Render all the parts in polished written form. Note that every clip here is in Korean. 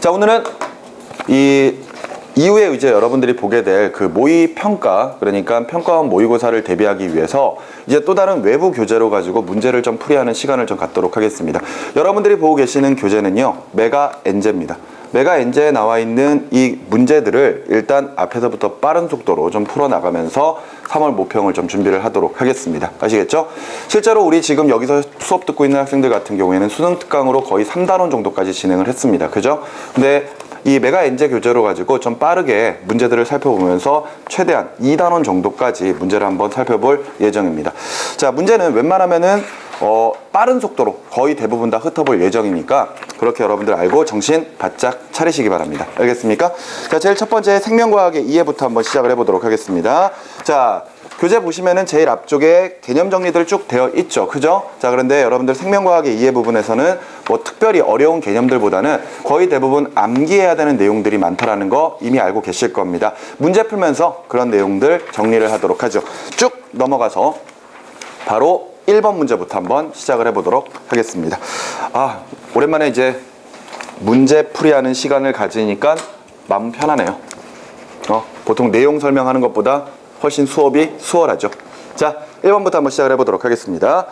자, 오늘은 이후에 이제 여러분들이 보게 될 그 모의 평가, 그러니까 평가원 모의고사를 대비하기 위해서 이제 또 다른 외부 교재로 가지고 문제를 좀 풀이하는 시간을 좀 갖도록 하겠습니다. 여러분들이 보고 계시는 교재는요, 메가 엔제입니다. 메가 엔제에 나와 있는 이 문제들을 일단 앞에서부터 빠른 속도로 좀 풀어나가면서 3월 모평을 좀 준비를 하도록 하겠습니다. 아시겠죠? 실제로 우리 지금 여기서 수업 듣고 있는 학생들 같은 경우에는 수능 특강으로 거의 3단원 정도까지 진행을 했습니다. 그죠? 근데 이 메가 엔제 교재로 가지고 좀 빠르게 문제들을 살펴보면서 최대한 2단원 정도까지 문제를 한번 살펴볼 예정입니다. 자, 문제는 웬만하면은 빠른 속도로 거의 대부분 다 흩어볼 예정이니까 그렇게 여러분들 알고 정신 바짝 차리시기 바랍니다. 알겠습니까? 자, 제일 첫 번째 생명과학의 이해부터 한번 시작을 해보도록 하겠습니다. 자, 교재 보시면은 제일 앞쪽에 개념 정리들 쭉 되어 있죠. 그죠? 자, 그런데 여러분들 생명과학의 이해 부분에서는 뭐 특별히 어려운 개념들보다는 거의 대부분 암기해야 되는 내용들이 많다라는 거 이미 알고 계실 겁니다. 문제 풀면서 그런 내용들 정리를 하도록 하죠. 쭉 넘어가서 바로 1번 문제부터 한번 시작을 해보도록 하겠습니다. 아, 오랜만에 이제 문제 풀이하는 시간을 가지니까 마음 편하네요. 보통 내용 설명하는 것보다 훨씬 수업이 수월하죠. 자, 1번부터 한번 시작을 해보도록 하겠습니다.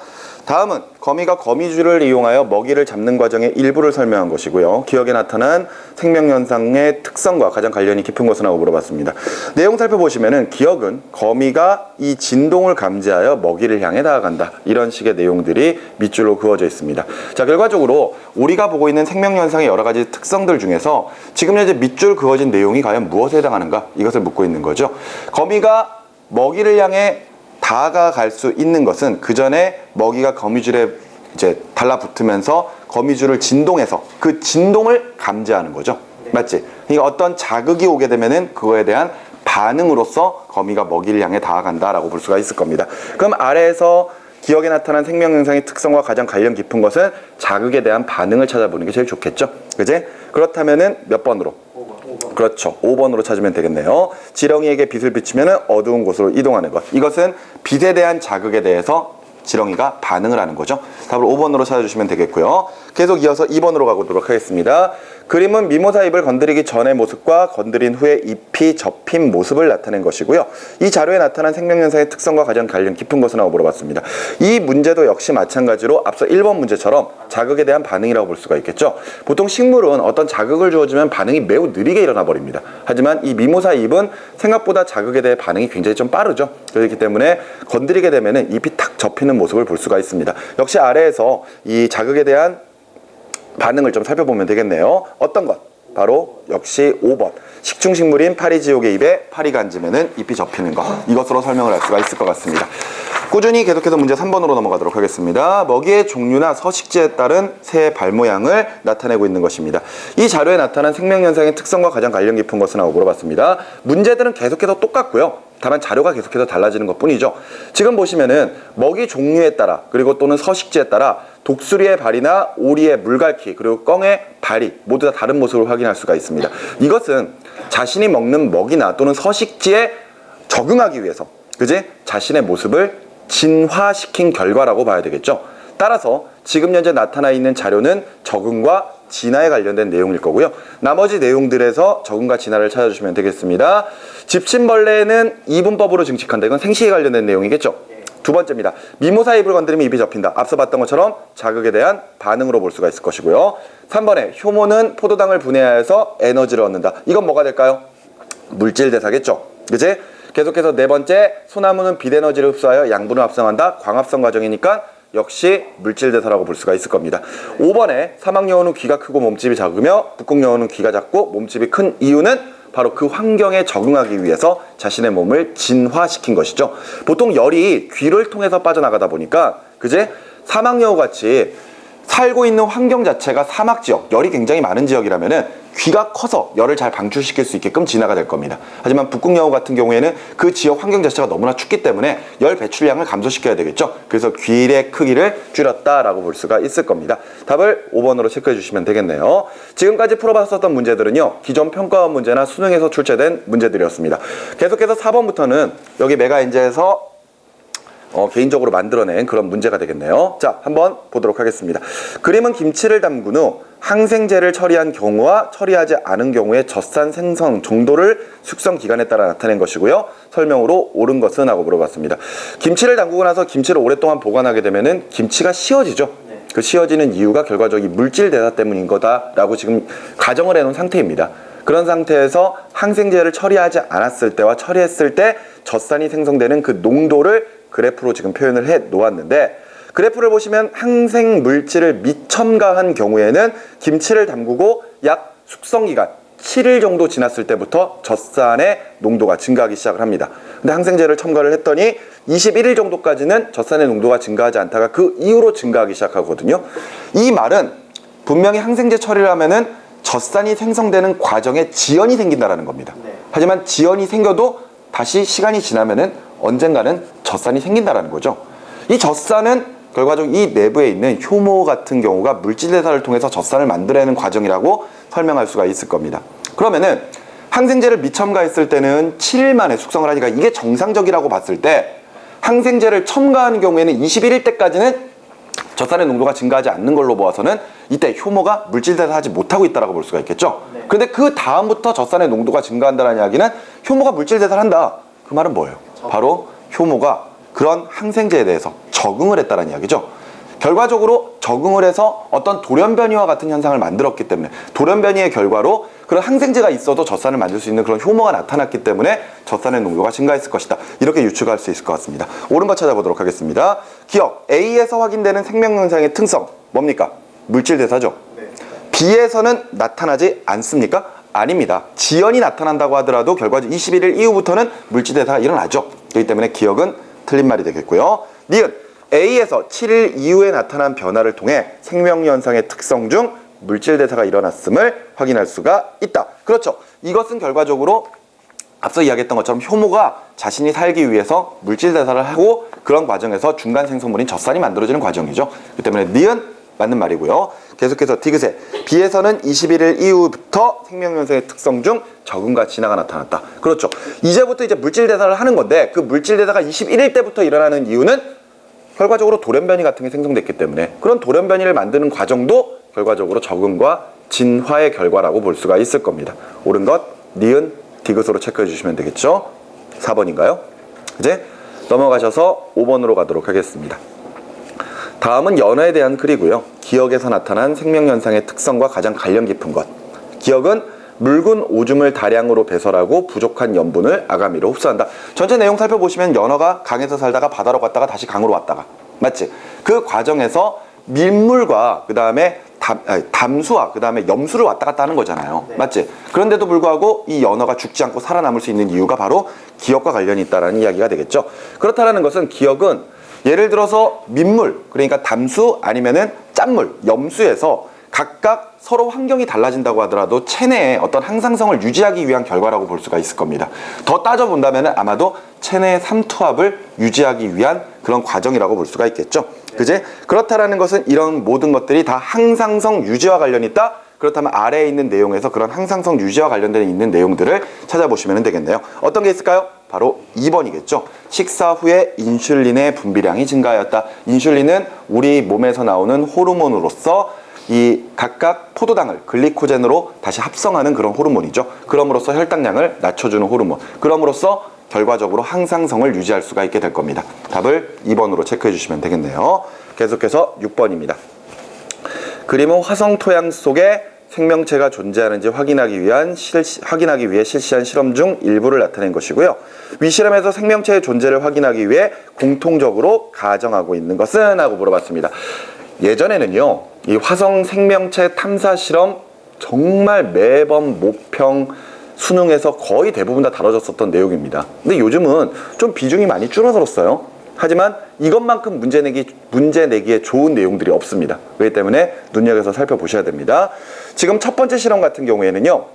다음은 거미가 거미줄을 이용하여 먹이를 잡는 과정의 일부를 설명한 것이고요. 기억에 나타난 생명현상의 특성과 가장 관련이 깊은 것은 하고 물어봤습니다. 내용 살펴보시면은 기억은 거미가 이 진동을 감지하여 먹이를 향해 다가간다. 이런 식의 내용들이 밑줄로 그어져 있습니다. 자, 결과적으로 우리가 보고 있는 생명현상의 여러 가지 특성들 중에서 지금 현재 밑줄 그어진 내용이 과연 무엇에 해당하는가? 이것을 묻고 있는 거죠. 거미가 먹이를 향해 다가갈 수 있는 것은 그 전에 먹이가 거미줄에 이제 달라붙으면서 거미줄을 진동해서 그 진동을 감지하는 거죠. 맞지? 그러니까 어떤 자극이 오게 되면은 그거에 대한 반응으로서 거미가 먹이를 향해 다가간다라고 볼 수가 있을 겁니다. 그럼 아래에서 기억에 나타난 생명현상의 특성과 가장 관련 깊은 것은 자극에 대한 반응을 찾아보는 게 제일 좋겠죠. 그지? 그렇다면은 몇 번으로? 5번. 그렇죠. 5번으로 찾으면 되겠네요. 지렁이에게 빛을 비추면 어두운 곳으로 이동하는 것. 이것은 빛에 대한 자극에 대해서 지렁이가 반응을 하는 거죠. 답을 5번으로 찾아주시면 되겠고요. 계속 이어서 2번으로 가보도록 하겠습니다. 그림은 미모사 잎을 건드리기 전의 모습과 건드린 후에 잎이 접힌 모습을 나타낸 것이고요. 이 자료에 나타난 생명현상의 특성과 가장 관련 깊은 것은 하고 물어봤습니다. 이 문제도 역시 마찬가지로 앞서 1번 문제처럼 자극에 대한 반응이라고 볼 수가 있겠죠. 보통 식물은 어떤 자극을 주어주면 반응이 매우 느리게 일어나 버립니다. 하지만 이 미모사 잎은 생각보다 자극에 대해 반응이 굉장히 좀 빠르죠. 그렇기 때문에 건드리게 되면 잎이 탁 접히는 모습을 볼 수가 있습니다. 역시 아래에서 이 자극에 대한 반응을 좀 살펴보면 되겠네요. 어떤 것? 바로 역시 5번. 식충식물인 파리지옥의 잎에 파리가 앉으면 잎이 접히는 것. 이것으로 설명을 할 수가 있을 것 같습니다. 꾸준히 계속해서 문제 3번으로 넘어가도록 하겠습니다. 먹이의 종류나 서식지에 따른 새의 발 모양을 나타내고 있는 것입니다. 이 자료에 나타난 생명현상의 특성과 가장 관련 깊은 것은 하고 물어봤습니다. 문제들은 계속해서 똑같고요. 다만 자료가 계속해서 달라지는 것 뿐이죠. 지금 보시면은 먹이 종류에 따라 그리고 또는 서식지에 따라 독수리의 발이나 오리의 물갈퀴 그리고 꿩의 발이 모두 다 다른 모습을 확인할 수가 있습니다. 이것은 자신이 먹는 먹이나 또는 서식지에 적응하기 위해서 그지? 자신의 모습을 진화시킨 결과라고 봐야 되겠죠. 따라서 지금 현재 나타나 있는 자료는 적응과 진화에 관련된 내용일 거고요. 나머지 내용들에서 적응과 진화를 찾아주시면 되겠습니다. 집침벌레는 이분법으로 증식한다. 이건 생식에 관련된 내용이겠죠. 두 번째입니다. 미모사 잎을 건드리면 잎이 접힌다. 앞서 봤던 것처럼 자극에 대한 반응으로 볼 수가 있을 것이고요. 3번에 효모는 포도당을 분해하여서 에너지를 얻는다. 이건 뭐가 될까요? 물질 대사겠죠. 그치? 계속해서 네 번째, 소나무는 빛 에너지를 흡수하여 양분을 합성한다. 광합성 과정이니까 역시 물질 대사라고 볼 수가 있을 겁니다. 5번에 사막여우는 귀가 크고 몸집이 작으며 북극여우는 귀가 작고 몸집이 큰 이유는 바로 그 환경에 적응하기 위해서 자신의 몸을 진화시킨 것이죠. 보통 열이 귀를 통해서 빠져나가다 보니까 그제 사막여우 같이 살고 있는 환경 자체가 사막 지역, 열이 굉장히 많은 지역이라면은 귀가 커서 열을 잘 방출시킬 수 있게끔 진화가 될 겁니다. 하지만 북극여우 같은 경우에는 그 지역 환경 자체가 너무나 춥기 때문에 열 배출량을 감소시켜야 되겠죠. 그래서 귀의 크기를 줄였다라고 볼 수가 있을 겁니다. 답을 5번으로 체크해 주시면 되겠네요. 지금까지 풀어봤었던 문제들은요, 기존 평가원 문제나 수능에서 출제된 문제들이었습니다. 계속해서 4번부터는 여기 메가 엔제에서 개인적으로 만들어낸 그런 문제가 되겠네요. 자, 한번 보도록 하겠습니다. 그림은 김치를 담근 후 항생제를 처리한 경우와 처리하지 않은 경우의 젖산 생성 정도를 숙성 기간에 따라 나타낸 것이고요. 설명으로 옳은 것은 하고 물어봤습니다. 김치를 담그고 나서 김치를 오랫동안 보관하게 되면은 김치가 씌워지죠. 그 씌워지는 이유가 결과적인 물질 대사 때문인 거다라고 지금 가정을 해놓은 상태입니다. 그런 상태에서 항생제를 처리하지 않았을 때와 처리했을 때 젖산이 생성되는 그 농도를 그래프로 지금 표현을 해 놓았는데, 그래프를 보시면 항생 물질을 미첨가한 경우에는 김치를 담그고 약 숙성기간 7일 정도 지났을 때부터 젖산의 농도가 증가하기 시작을 합니다. 근데 항생제를 첨가를 했더니 21일 정도까지는 젖산의 농도가 증가하지 않다가 그 이후로 증가하기 시작하거든요. 이 말은 분명히 항생제 처리를 하면은 젖산이 생성되는 과정에 지연이 생긴다라는 겁니다. 하지만 지연이 생겨도 다시 시간이 지나면은 언젠가는 젖산이 생긴다라는 거죠. 이 젖산은 결과적으로 이 내부에 있는 효모 같은 경우가 물질 대사를 통해서 젖산을 만들어내는 과정이라고 설명할 수가 있을 겁니다. 그러면은 항생제를 미첨가했을 때는 7일 만에 숙성을 하니까 이게 정상적이라고 봤을 때, 항생제를 첨가하는 경우에는 21일 때까지는 젖산의 농도가 증가하지 않는 걸로 보아서는 이때 효모가 물질 대사하지 못하고 있다고 볼 수가 있겠죠. 그런데 그 다음부터 젖산의 농도가 증가한다는 이야기는 효모가 물질 대사를 한다. 그 말은 뭐예요? 바로 효모가 그런 항생제에 대해서 적응을 했다는 이야기죠. 결과적으로 적응을 해서 어떤 돌연변이와 같은 현상을 만들었기 때문에, 돌연변이의 결과로 그런 항생제가 있어도 젖산을 만들 수 있는 그런 효모가 나타났기 때문에 젖산의 농도가 증가했을 것이다. 이렇게 유추할 수 있을 것 같습니다. 옳은 거 찾아보도록 하겠습니다. 기억, A에서 확인되는 생명현상의 특성 뭡니까? 물질 대사죠. B에서는 나타나지 않습니까? 아닙니다. 지연이 나타난다고 하더라도 결과적으로 21일 이후부터는 물질 대사가 일어나죠. 그렇기 때문에 기억은 틀린 말이 되겠고요. 니은, A에서 7일 이후에 나타난 변화를 통해 생명현상의 특성 중 물질 대사가 일어났음을 확인할 수가 있다. 그렇죠. 이것은 결과적으로 앞서 이야기했던 것처럼 효모가 자신이 살기 위해서 물질 대사를 하고 그런 과정에서 중간 생성물인 젖산이 만들어지는 과정이죠. 그렇기 때문에 니은 맞는 말이고요. 계속해서 디귿에 B에서는 21일 이후부터 생명현상의 특성 중 적응과 진화가 나타났다. 그렇죠. 이제부터 이제 물질 대사를 하는 건데, 그 물질 대사가 21일 때부터 일어나는 이유는 결과적으로 돌연변이 같은 게 생성됐기 때문에, 그런 돌연변이를 만드는 과정도 결과적으로 적응과 진화의 결과라고 볼 수가 있을 겁니다. 옳은 것 니은 디귿으로 체크해 주시면 되겠죠. 4번인가요? 이제 넘어가셔서 5번으로 가도록 하겠습니다. 다음은 연어에 대한 글이고요. 기억에서 나타난 생명현상의 특성과 가장 관련 깊은 것. 기억은 묽은 오줌을 다량으로 배설하고 부족한 염분을 아가미로 흡수한다. 전체 내용 살펴보시면 연어가 강에서 살다가 바다로 갔다가 다시 강으로 왔다가, 맞지? 그 과정에서 밀물과 그 다음에 담수와 그 다음에 염수를 왔다 갔다 하는 거잖아요. 맞지? 그런데도 불구하고 이 연어가 죽지 않고 살아남을 수 있는 이유가 바로 기억과 관련이 있다는 이야기가 되겠죠. 그렇다는 것은 기억은 예를 들어서 민물, 그러니까 담수 아니면은 짠물, 염수에서 각각 서로 환경이 달라진다고 하더라도 체내에 어떤 항상성을 유지하기 위한 결과라고 볼 수가 있을 겁니다. 더 따져본다면 아마도 체내의 삼투압을 유지하기 위한 그런 과정이라고 볼 수가 있겠죠. 그제? 그렇다라는 것은 이런 모든 것들이 다 항상성 유지와 관련이 있다? 그렇다면 아래에 있는 내용에서 그런 항상성 유지와 관련된 있는 내용들을 찾아보시면 되겠네요. 어떤 게 있을까요? 바로 2번이겠죠. 식사 후에 인슐린의 분비량이 증가하였다. 인슐린은 우리 몸에서 나오는 호르몬으로서 이 각각 포도당을 글리코젠으로 다시 합성하는 그런 호르몬이죠. 그럼으로써 혈당량을 낮춰주는 호르몬. 그럼으로써 결과적으로 항상성을 유지할 수가 있게 될 겁니다. 답을 2번으로 체크해 주시면 되겠네요. 계속해서 6번입니다. 그림은 화성 토양 속에 생명체가 존재하는지 확인하기 위해 실시한 실험 중 일부를 나타낸 것이고요. 위 실험에서 생명체의 존재를 확인하기 위해 공통적으로 가정하고 있는 것은? 하고 물어봤습니다. 예전에는요, 이 화성 생명체 탐사 실험 정말 매번 모평 수능에서 거의 대부분 다 다뤄졌었던 내용입니다. 근데 요즘은 좀 비중이 많이 줄어들었어요. 하지만 이것만큼 문제 내기에 좋은 내용들이 없습니다. 그렇기 때문에 눈여겨서 살펴보셔야 됩니다. 지금 첫 번째 실험 같은 경우에는요,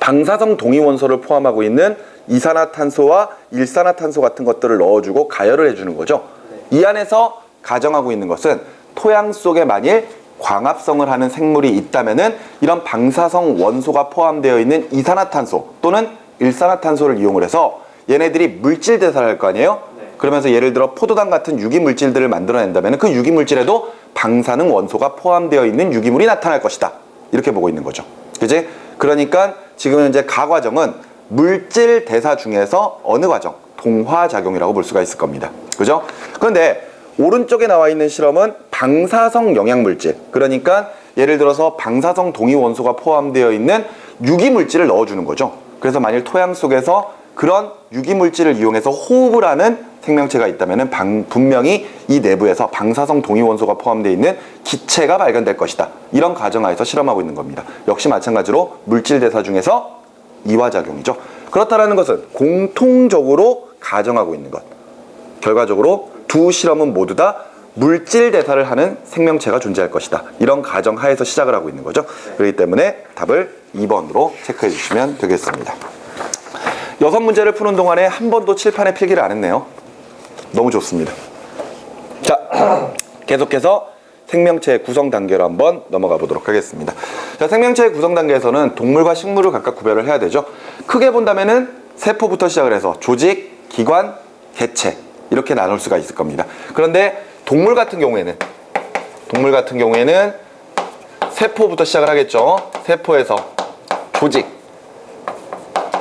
방사성 동위원소를 포함하고 있는 이산화탄소와 일산화탄소 같은 것들을 넣어주고 가열을 해주는 거죠. 이 안에서 가정하고 있는 것은 토양 속에 만일 광합성을 하는 생물이 있다면은 이런 방사성 원소가 포함되어 있는 이산화탄소 또는 일산화탄소를 이용을 해서 얘네들이 물질 대사를 할 거 아니에요? 그러면서 예를 들어 포도당 같은 유기물질들을 만들어낸다면 그 유기물질에도 방사능 원소가 포함되어 있는 유기물이 나타날 것이다. 이렇게 보고 있는 거죠. 그지? 그러니까 지금 현재 가과정은 물질 대사 중에서 어느 과정? 동화작용이라고 볼 수가 있을 겁니다. 그죠? 그런데 오른쪽에 나와 있는 실험은 방사성 영양물질, 그러니까 예를 들어서 방사성 동위원소가 포함되어 있는 유기물질을 넣어주는 거죠. 그래서 만일 토양 속에서 그런 유기물질을 이용해서 호흡을 하는 생명체가 있다면 분명히 이 내부에서 방사성 동위원소가 포함되어 있는 기체가 발견될 것이다. 이런 가정하에서 실험하고 있는 겁니다. 역시 마찬가지로 물질 대사 중에서 이화작용이죠. 그렇다는 것은 공통적으로 가정하고 있는 것. 결과적으로 두 실험은 모두 다 물질 대사를 하는 생명체가 존재할 것이다. 이런 가정하에서 시작을 하고 있는 거죠. 그렇기 때문에 답을 2번으로 체크해 주시면 되겠습니다. 6문제를 푸는 동안에 한 번도 칠판에 필기를 안 했네요. 너무 좋습니다. 자, 계속해서 생명체의 구성 단계로 한번 넘어가 보도록 하겠습니다. 자, 생명체의 구성 단계에서는 동물과 식물을 각각 구별을 해야 되죠. 크게 본다면은 세포부터 시작을 해서 조직, 기관, 개체 이렇게 나눌 수가 있을 겁니다. 그런데 동물 같은 경우에는 세포부터 시작을 하겠죠. 세포에서 조직,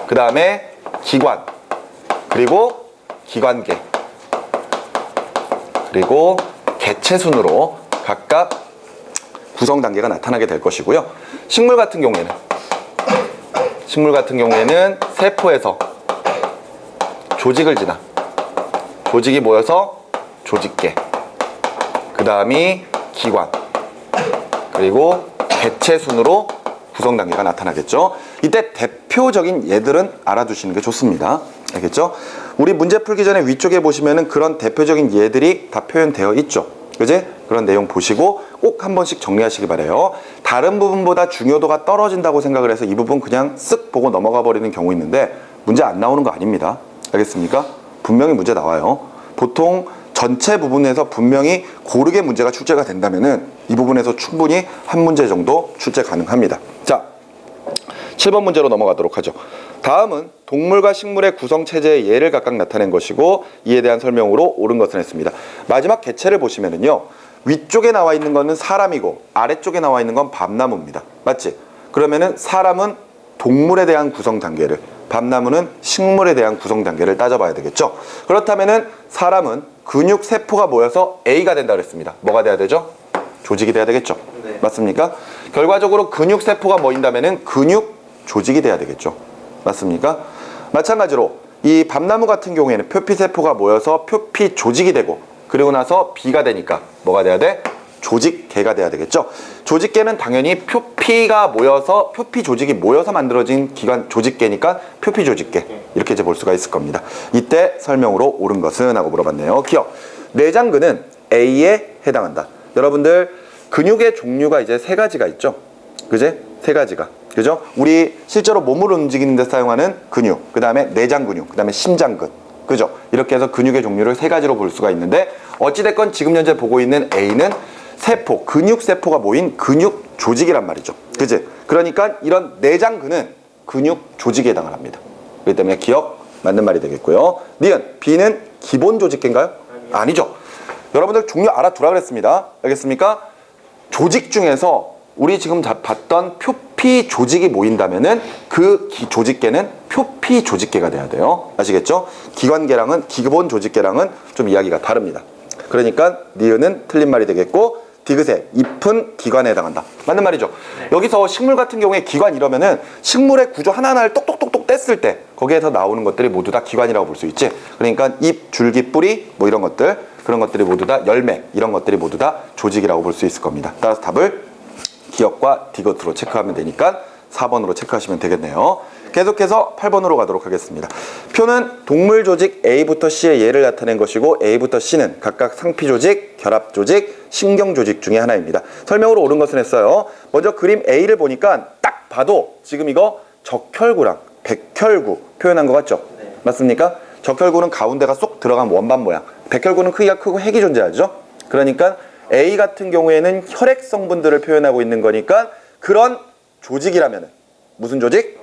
그 다음에 기관, 그리고 기관계, 그리고 개체 순으로 각각 구성 단계가 나타나게 될 것이고요. 식물 같은 경우에는 세포에서 조직을 지나 조직이 모여서 조직계, 그 다음이 기관, 그리고 개체 순으로 구성 단계가 나타나겠죠. 이때 대표적인 예들은 알아두시는 게 좋습니다. 알겠죠? 우리 문제 풀기 전에 위쪽에 보시면은 그런 대표적인 예들이 다 표현되어 있죠. 그지? 그런 내용 보시고 꼭 한 번씩 정리하시기 바래요. 다른 부분보다 중요도가 떨어진다고 생각을 해서 이 부분 그냥 쓱 보고 넘어가 버리는 경우 있는데 문제 안 나오는 거 아닙니다. 알겠습니까? 분명히 문제 나와요. 보통 전체 부분에서 분명히 고르게 문제가 출제가 된다면은 이 부분에서 충분히 한 문제 정도 출제 가능합니다. 자, 7번 문제로 넘어가도록 하죠. 다음은 동물과 식물의 구성체제의 예를 각각 나타낸 것이고 이에 대한 설명으로 옳은 것은 했습니다. 마지막 개체를 보시면은요, 위쪽에 나와 있는 거는 사람이고 아래쪽에 나와 있는 건 밤나무입니다. 맞지? 그러면은 사람은 동물에 대한 구성 단계를, 밤나무는 식물에 대한 구성 단계를 따져봐야 되겠죠. 그렇다면은 사람은 근육 세포가 모여서 A가 된다 그랬습니다. 뭐가 돼야 되죠? 조직이 돼야 되겠죠. 네. 맞습니까? 결과적으로 근육 세포가 모인다면은 근육 조직이 돼야 되겠죠. 맞습니까? 마찬가지로 이 밤나무 같은 경우에는 표피세포가 모여서 표피 조직이 되고 그리고 나서 B가 되니까 뭐가 돼야 돼? 조직계가 돼야 되겠죠. 조직계는 당연히 표피가 모여서 표피 조직이 모여서 만들어진 기관 조직계니까 표피 조직계 이렇게 이제 볼 수가 있을 겁니다. 이때 설명으로 옳은 것은 하고 물어봤네요. 기억. 내장근은 A에 해당한다. 여러분들 근육의 종류가 이제 3가지가 있죠. 그제? 3가지가. 그죠? 우리 실제로 몸을 움직이는 데 사용하는 근육, 그 다음에 내장 근육, 그 다음에 심장근. 그죠? 이렇게 해서 근육의 종류를 3가지로 볼 수가 있는데 어찌됐건 지금 현재 보고 있는 A는 세포, 근육 세포가 모인 근육 조직이란 말이죠. 그지? 그러니까 이런 내장근은 근육 조직에 해당을 합니다. 그렇기 때문에 기억 맞는 말이 되겠고요. 니은, B는 기본 조직계인가요? 아니죠. 여러분들 종류 알아두라 그랬습니다. 알겠습니까? 조직 중에서 우리 지금 봤던 표피 조직이 모인다면은 그 조직계는 표피 조직계가 돼야 돼요. 아시겠죠? 기관계랑은, 기본 조직계랑은 좀 이야기가 다릅니다. 그러니까 니은은 틀린 말이 되겠고 디귿의 잎은 기관에 해당한다. 맞는 말이죠. 네. 여기서 식물 같은 경우에 기관 이러면은 식물의 구조 하나하나를 똑똑똑똑 뗐을 때 거기에서 나오는 것들이 모두 다 기관이라고 볼 수 있지. 그러니까 잎, 줄기, 뿌리 뭐 이런 것들, 그런 것들이 모두 다 열매 이런 것들이 모두 다 조직이라고 볼 수 있을 겁니다. 따라서 답을 기억과 디귿으로 체크하면 되니까 4번으로 체크하시면 되겠네요. 계속해서 8번으로 가도록 하겠습니다. 표는 동물 조직 A부터 C의 예를 나타낸 것이고 A부터 C는 각각 상피 조직, 결합 조직, 신경 조직 중에 하나입니다. 설명으로 옳은 것은 했어요. 먼저 그림 A를 보니까 딱 봐도 지금 이거 적혈구랑 백혈구 표현한 것 같죠? 네. 맞습니까? 적혈구는 가운데가 쏙 들어간 원반 모양, 백혈구는 크기가 크고 핵이 존재하죠. 그러니까 A 같은 경우에는 혈액 성분들을 표현하고 있는 거니까 그런 조직이라면 무슨 조직?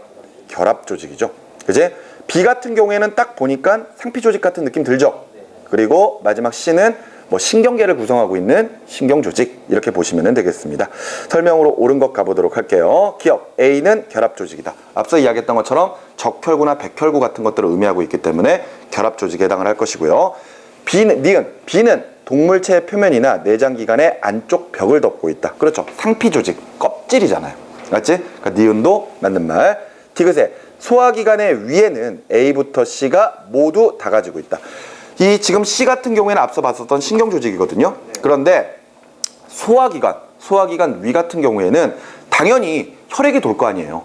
결합 조직이죠. 그지? B 같은 경우에는 딱 보니까 상피 조직 같은 느낌 들죠? 그리고 마지막 C는 뭐 신경계를 구성하고 있는 신경조직 이렇게 보시면 되겠습니다. 설명으로 옳은 것 가보도록 할게요. 기억 A는 결합조직이다. 앞서 이야기했던 것처럼 적혈구나 백혈구 같은 것들을 의미하고 있기 때문에 결합조직에 해당을 할 것이고요. B는 동물체의 표면이나 내장기관의 안쪽 벽을 덮고 있다. 그렇죠. 상피조직, 껍질이잖아요. 맞지? 그러니까 니은도 맞는 말. 디귿에 소화기관의 위에는 A부터 C가 모두 다 가지고 있다. 이 지금 C 같은 경우에는 앞서 봤었던 신경조직이거든요. 그런데 소화기관 위 같은 경우에는 당연히 혈액이 돌 거 아니에요.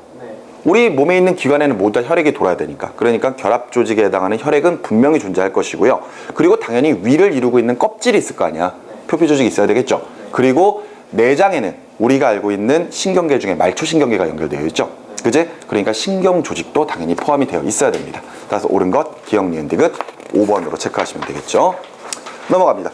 우리 몸에 있는 기관에는 모두 다 혈액이 돌아야 되니까. 그러니까 결합조직에 해당하는 혈액은 분명히 존재할 것이고요. 그리고 당연히 위를 이루고 있는 껍질이 있을 거 아니야. 표피조직이 있어야 되겠죠. 그리고 내장에는 우리가 알고 있는 신경계 중에 말초신경계가 연결되어 있죠. 그지? 그러니까 신경조직도 당연히 포함이 되어 있어야 됩니다. 따라서 옳은 것 기억, 니은, 디귿 5번으로 체크하시면 되겠죠. 넘어갑니다.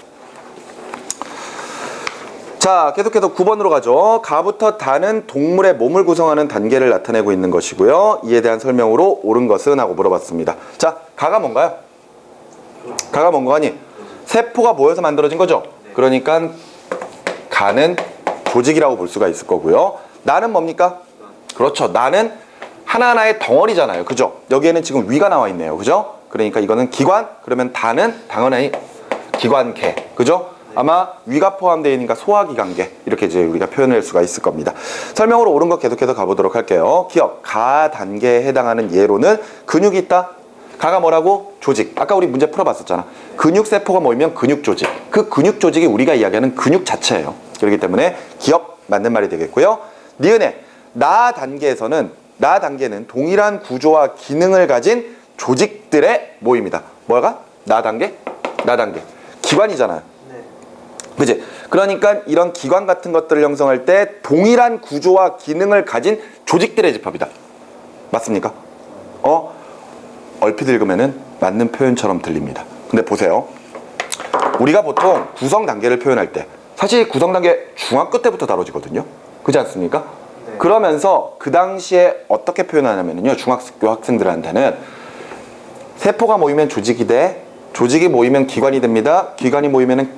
자, 계속해서 9번으로 가죠. 가부터 다는 동물의 몸을 구성하는 단계를 나타내고 있는 것이고요. 이에 대한 설명으로 옳은 것은 하고 물어봤습니다. 자, 가가 뭔가요? 가가 뭔가 하니? 세포가 모여서 만들어진 거죠? 그러니까 가는 조직이라고 볼 수가 있을 거고요. 나는 뭡니까? 그렇죠. 나는 하나하나의 덩어리잖아요. 그죠? 여기에는 지금 위가 나와 있네요. 그죠? 그러니까 이거는 기관, 그러면 다는 당연히 기관계. 그죠? 아마 위가 포함되어 있으니까 소화기관계. 이렇게 이제 우리가 표현할 수가 있을 겁니다. 설명으로 옳은 것 계속해서 가보도록 할게요. 기억, 가 단계에 해당하는 예로는 근육이 있다. 가가 뭐라고? 조직. 아까 우리 문제 풀어봤었잖아. 근육세포가 모이면 근육조직. 그 근육조직이 우리가 이야기하는 근육 자체예요. 그렇기 때문에 기억 맞는 말이 되겠고요. 니은의 나 단계는 동일한 구조와 기능을 가진 조직들의 모임이다. 뭐가? 나 단계? 기관이잖아요. 그치? 그러니까 이런 기관 같은 것들을 형성할 때 동일한 구조와 기능을 가진 조직들의 집합이다. 맞습니까? 얼핏 읽으면은 맞는 표현처럼 들립니다. 근데 보세요. 우리가 보통 구성 단계를 표현할 때 사실 구성 단계 중학교 때부터 다뤄지거든요. 그렇지 않습니까? 네. 그러면서 그 당시에 어떻게 표현하냐면요. 중학교 학생들한테는 세포가 모이면 조직이 돼. 조직이 모이면 기관이 됩니다. 기관이 모이면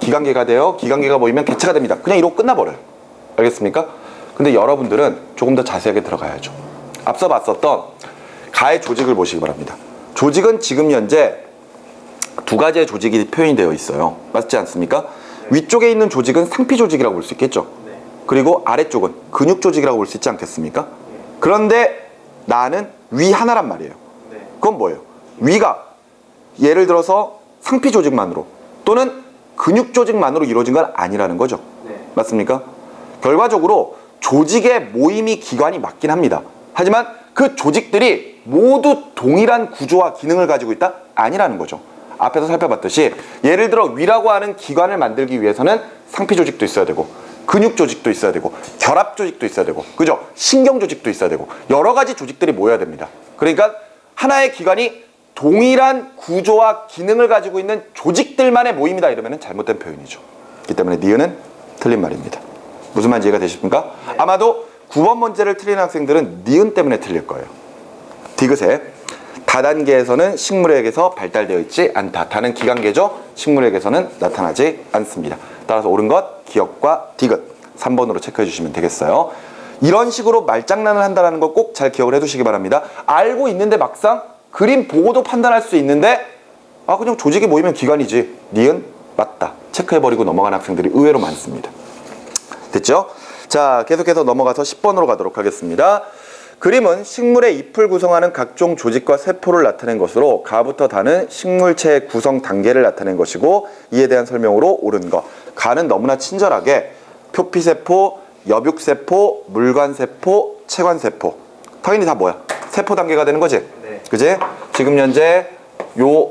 기관계가 돼요. 기관계가 모이면 개체가 됩니다. 그냥 이러고 끝나버려요. 알겠습니까? 근데 여러분들은 조금 더 자세하게 들어가야죠. 앞서 봤었던 가의 조직을 보시기 바랍니다. 조직은 지금 현재 두 가지의 조직이 표현이 되어 있어요. 맞지 않습니까? 네. 위쪽에 있는 조직은 상피조직이라고 볼 수 있겠죠. 네. 그리고 아래쪽은 근육조직이라고 볼 수 있지 않겠습니까? 네. 그런데 나는 위 하나란 말이에요. 네. 그건 뭐예요? 위가 예를 들어서 상피조직만으로 또는 근육조직만으로 이루어진 건 아니라는 거죠. 네. 맞습니까? 결과적으로 조직의 모임이 기관이 맞긴 합니다. 하지만 그 조직들이 모두 동일한 구조와 기능을 가지고 있다? 아니라는 거죠. 앞에서 살펴봤듯이 예를 들어 위라고 하는 기관을 만들기 위해서는 상피조직도 있어야 되고 근육조직도 있어야 되고 결합조직도 있어야 되고 그죠? 신경조직도 있어야 되고 여러 가지 조직들이 모여야 됩니다. 그러니까 하나의 기관이 동일한 구조와 기능을 가지고 있는 조직들만의 모임이다 이러면 잘못된 표현이죠. 그렇기 때문에 니은은 틀린 말입니다. 무슨 말인지 이해가 되십니까? 네. 아마도 9번 문제를 틀린 학생들은 니은 때문에 틀릴 거예요. 디귿에 다단계에서는 식물에게서 발달되어 있지 않다. 다는 기관계죠. 식물에게서는 나타나지 않습니다. 따라서 옳은 것 기억과 디귿 3번으로 체크해 주시면 되겠어요. 이런 식으로 말장난을 한다는 거 꼭 잘 기억을 해두시기 바랍니다. 알고 있는데 막상 그림 보고도 판단할 수 있는데 그냥 조직이 모이면 기관이지. 니은 맞다. 체크해버리고 넘어가는 학생들이 의외로 많습니다. 됐죠? 자, 계속해서 넘어가서 10번으로 가도록 하겠습니다. 그림은 식물의 잎을 구성하는 각종 조직과 세포를 나타낸 것으로 가부터 다는 식물체의 구성 단계를 나타낸 것이고 이에 대한 설명으로 옳은 것. 가는 너무나 친절하게 표피세포, 여육세포, 물관세포, 체관세포 당연히 다 뭐야? 세포 단계가 되는 거지? 네. 그지? 지금 현재 요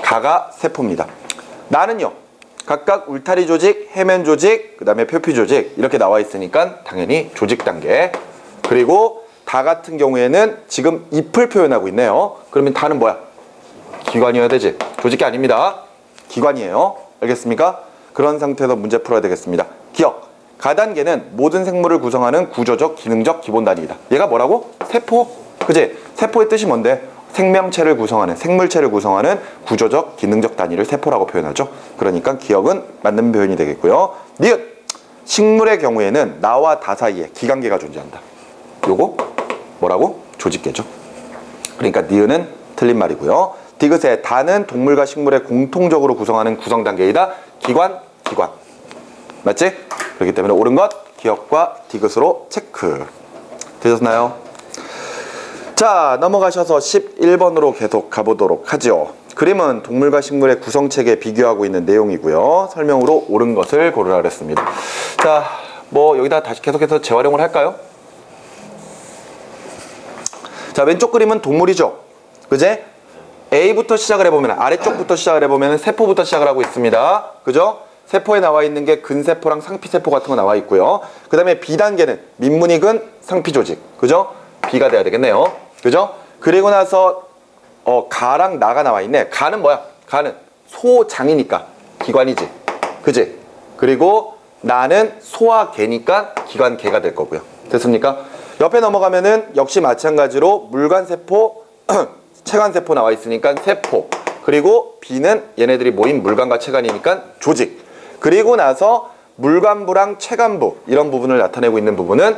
가가 세포입니다. 나는요 각각 울타리 조직, 해면 조직, 그 다음에 표피 조직 이렇게 나와 있으니까 당연히 조직 단계. 그리고 다 같은 경우에는 지금 잎을 표현하고 있네요. 그러면 다는 뭐야? 기관이어야 되지. 조직이 아닙니다. 기관이에요. 알겠습니까? 그런 상태에서 문제 풀어야 되겠습니다. 기억. 가단계는 모든 생물을 구성하는 구조적, 기능적 기본 단위이다. 얘가 뭐라고? 세포. 그지? 세포의 뜻이 뭔데? 생명체를 구성하는, 생물체를 구성하는 구조적, 기능적 단위를 세포라고 표현하죠. 그러니까 기억은 맞는 표현이 되겠고요. 니은, 식물의 경우에는 나와 다 사이에 기관계가 존재한다. 요거 뭐라고? 조직계죠. 그러니까 니은은 틀린 말이고요. 디귿의 다는 동물과 식물의 공통적으로 구성하는 구성단계이다. 기관. 맞지? 그렇기 때문에 옳은 것 기억과 디귿으로 체크. 되셨나요? 자, 넘어가셔서 11번으로 계속 가보도록 하죠. 그림은 동물과 식물의 구성체계 비교하고 있는 내용이고요. 설명으로 옳은 것을 고르라 그랬습니다. 자, 뭐 여기다 다시 계속해서 재활용을 할까요? 자, 왼쪽 그림은 동물이죠. 그제? A부터 시작을 해보면, 아래쪽부터 시작을 해보면 세포부터 시작을 하고 있습니다. 그죠? 세포에 나와 있는 게 근세포랑 상피세포 같은 거 나와 있고요. 그 다음에 B단계는 민문이근 상피조직. 그죠? B가 돼야 되겠네요. 그죠? 그리고 나서 가랑 나가 나와 있네. 가는 뭐야? 가는 소장이니까 기관이지. 그지? 그리고 나는 소와 개니까 기관개가 될 거고요. 됐습니까? 옆에 넘어가면은 역시 마찬가지로 물관세포, 체관세포 나와 있으니까 세포. 그리고 B는 얘네들이 모인 물관과 체관이니까 조직. 그리고 나서 물관부랑 체관부 이런 부분을 나타내고 있는 부분은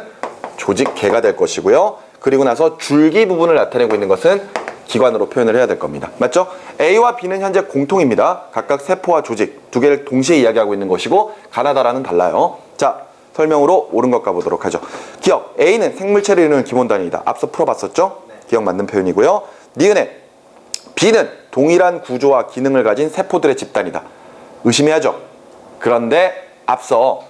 조직계가 될 것이고요. 그리고 나서 줄기 부분을 나타내고 있는 것은 기관으로 표현을 해야 될 겁니다. 맞죠? A와 B는 현재 공통입니다. 각각 세포와 조직 두 개를 동시에 이야기하고 있는 것이고 가나다라는 달라요. 자, 설명으로 옳은 것 가보도록 하죠. 기억, A는 생물체를 이루는 기본 단위이다. 앞서 풀어봤었죠? 기억 맞는 표현이고요. 니은에 B는 동일한 구조와 기능을 가진 세포들의 집단이다. 의심해야죠. 그런데 앞서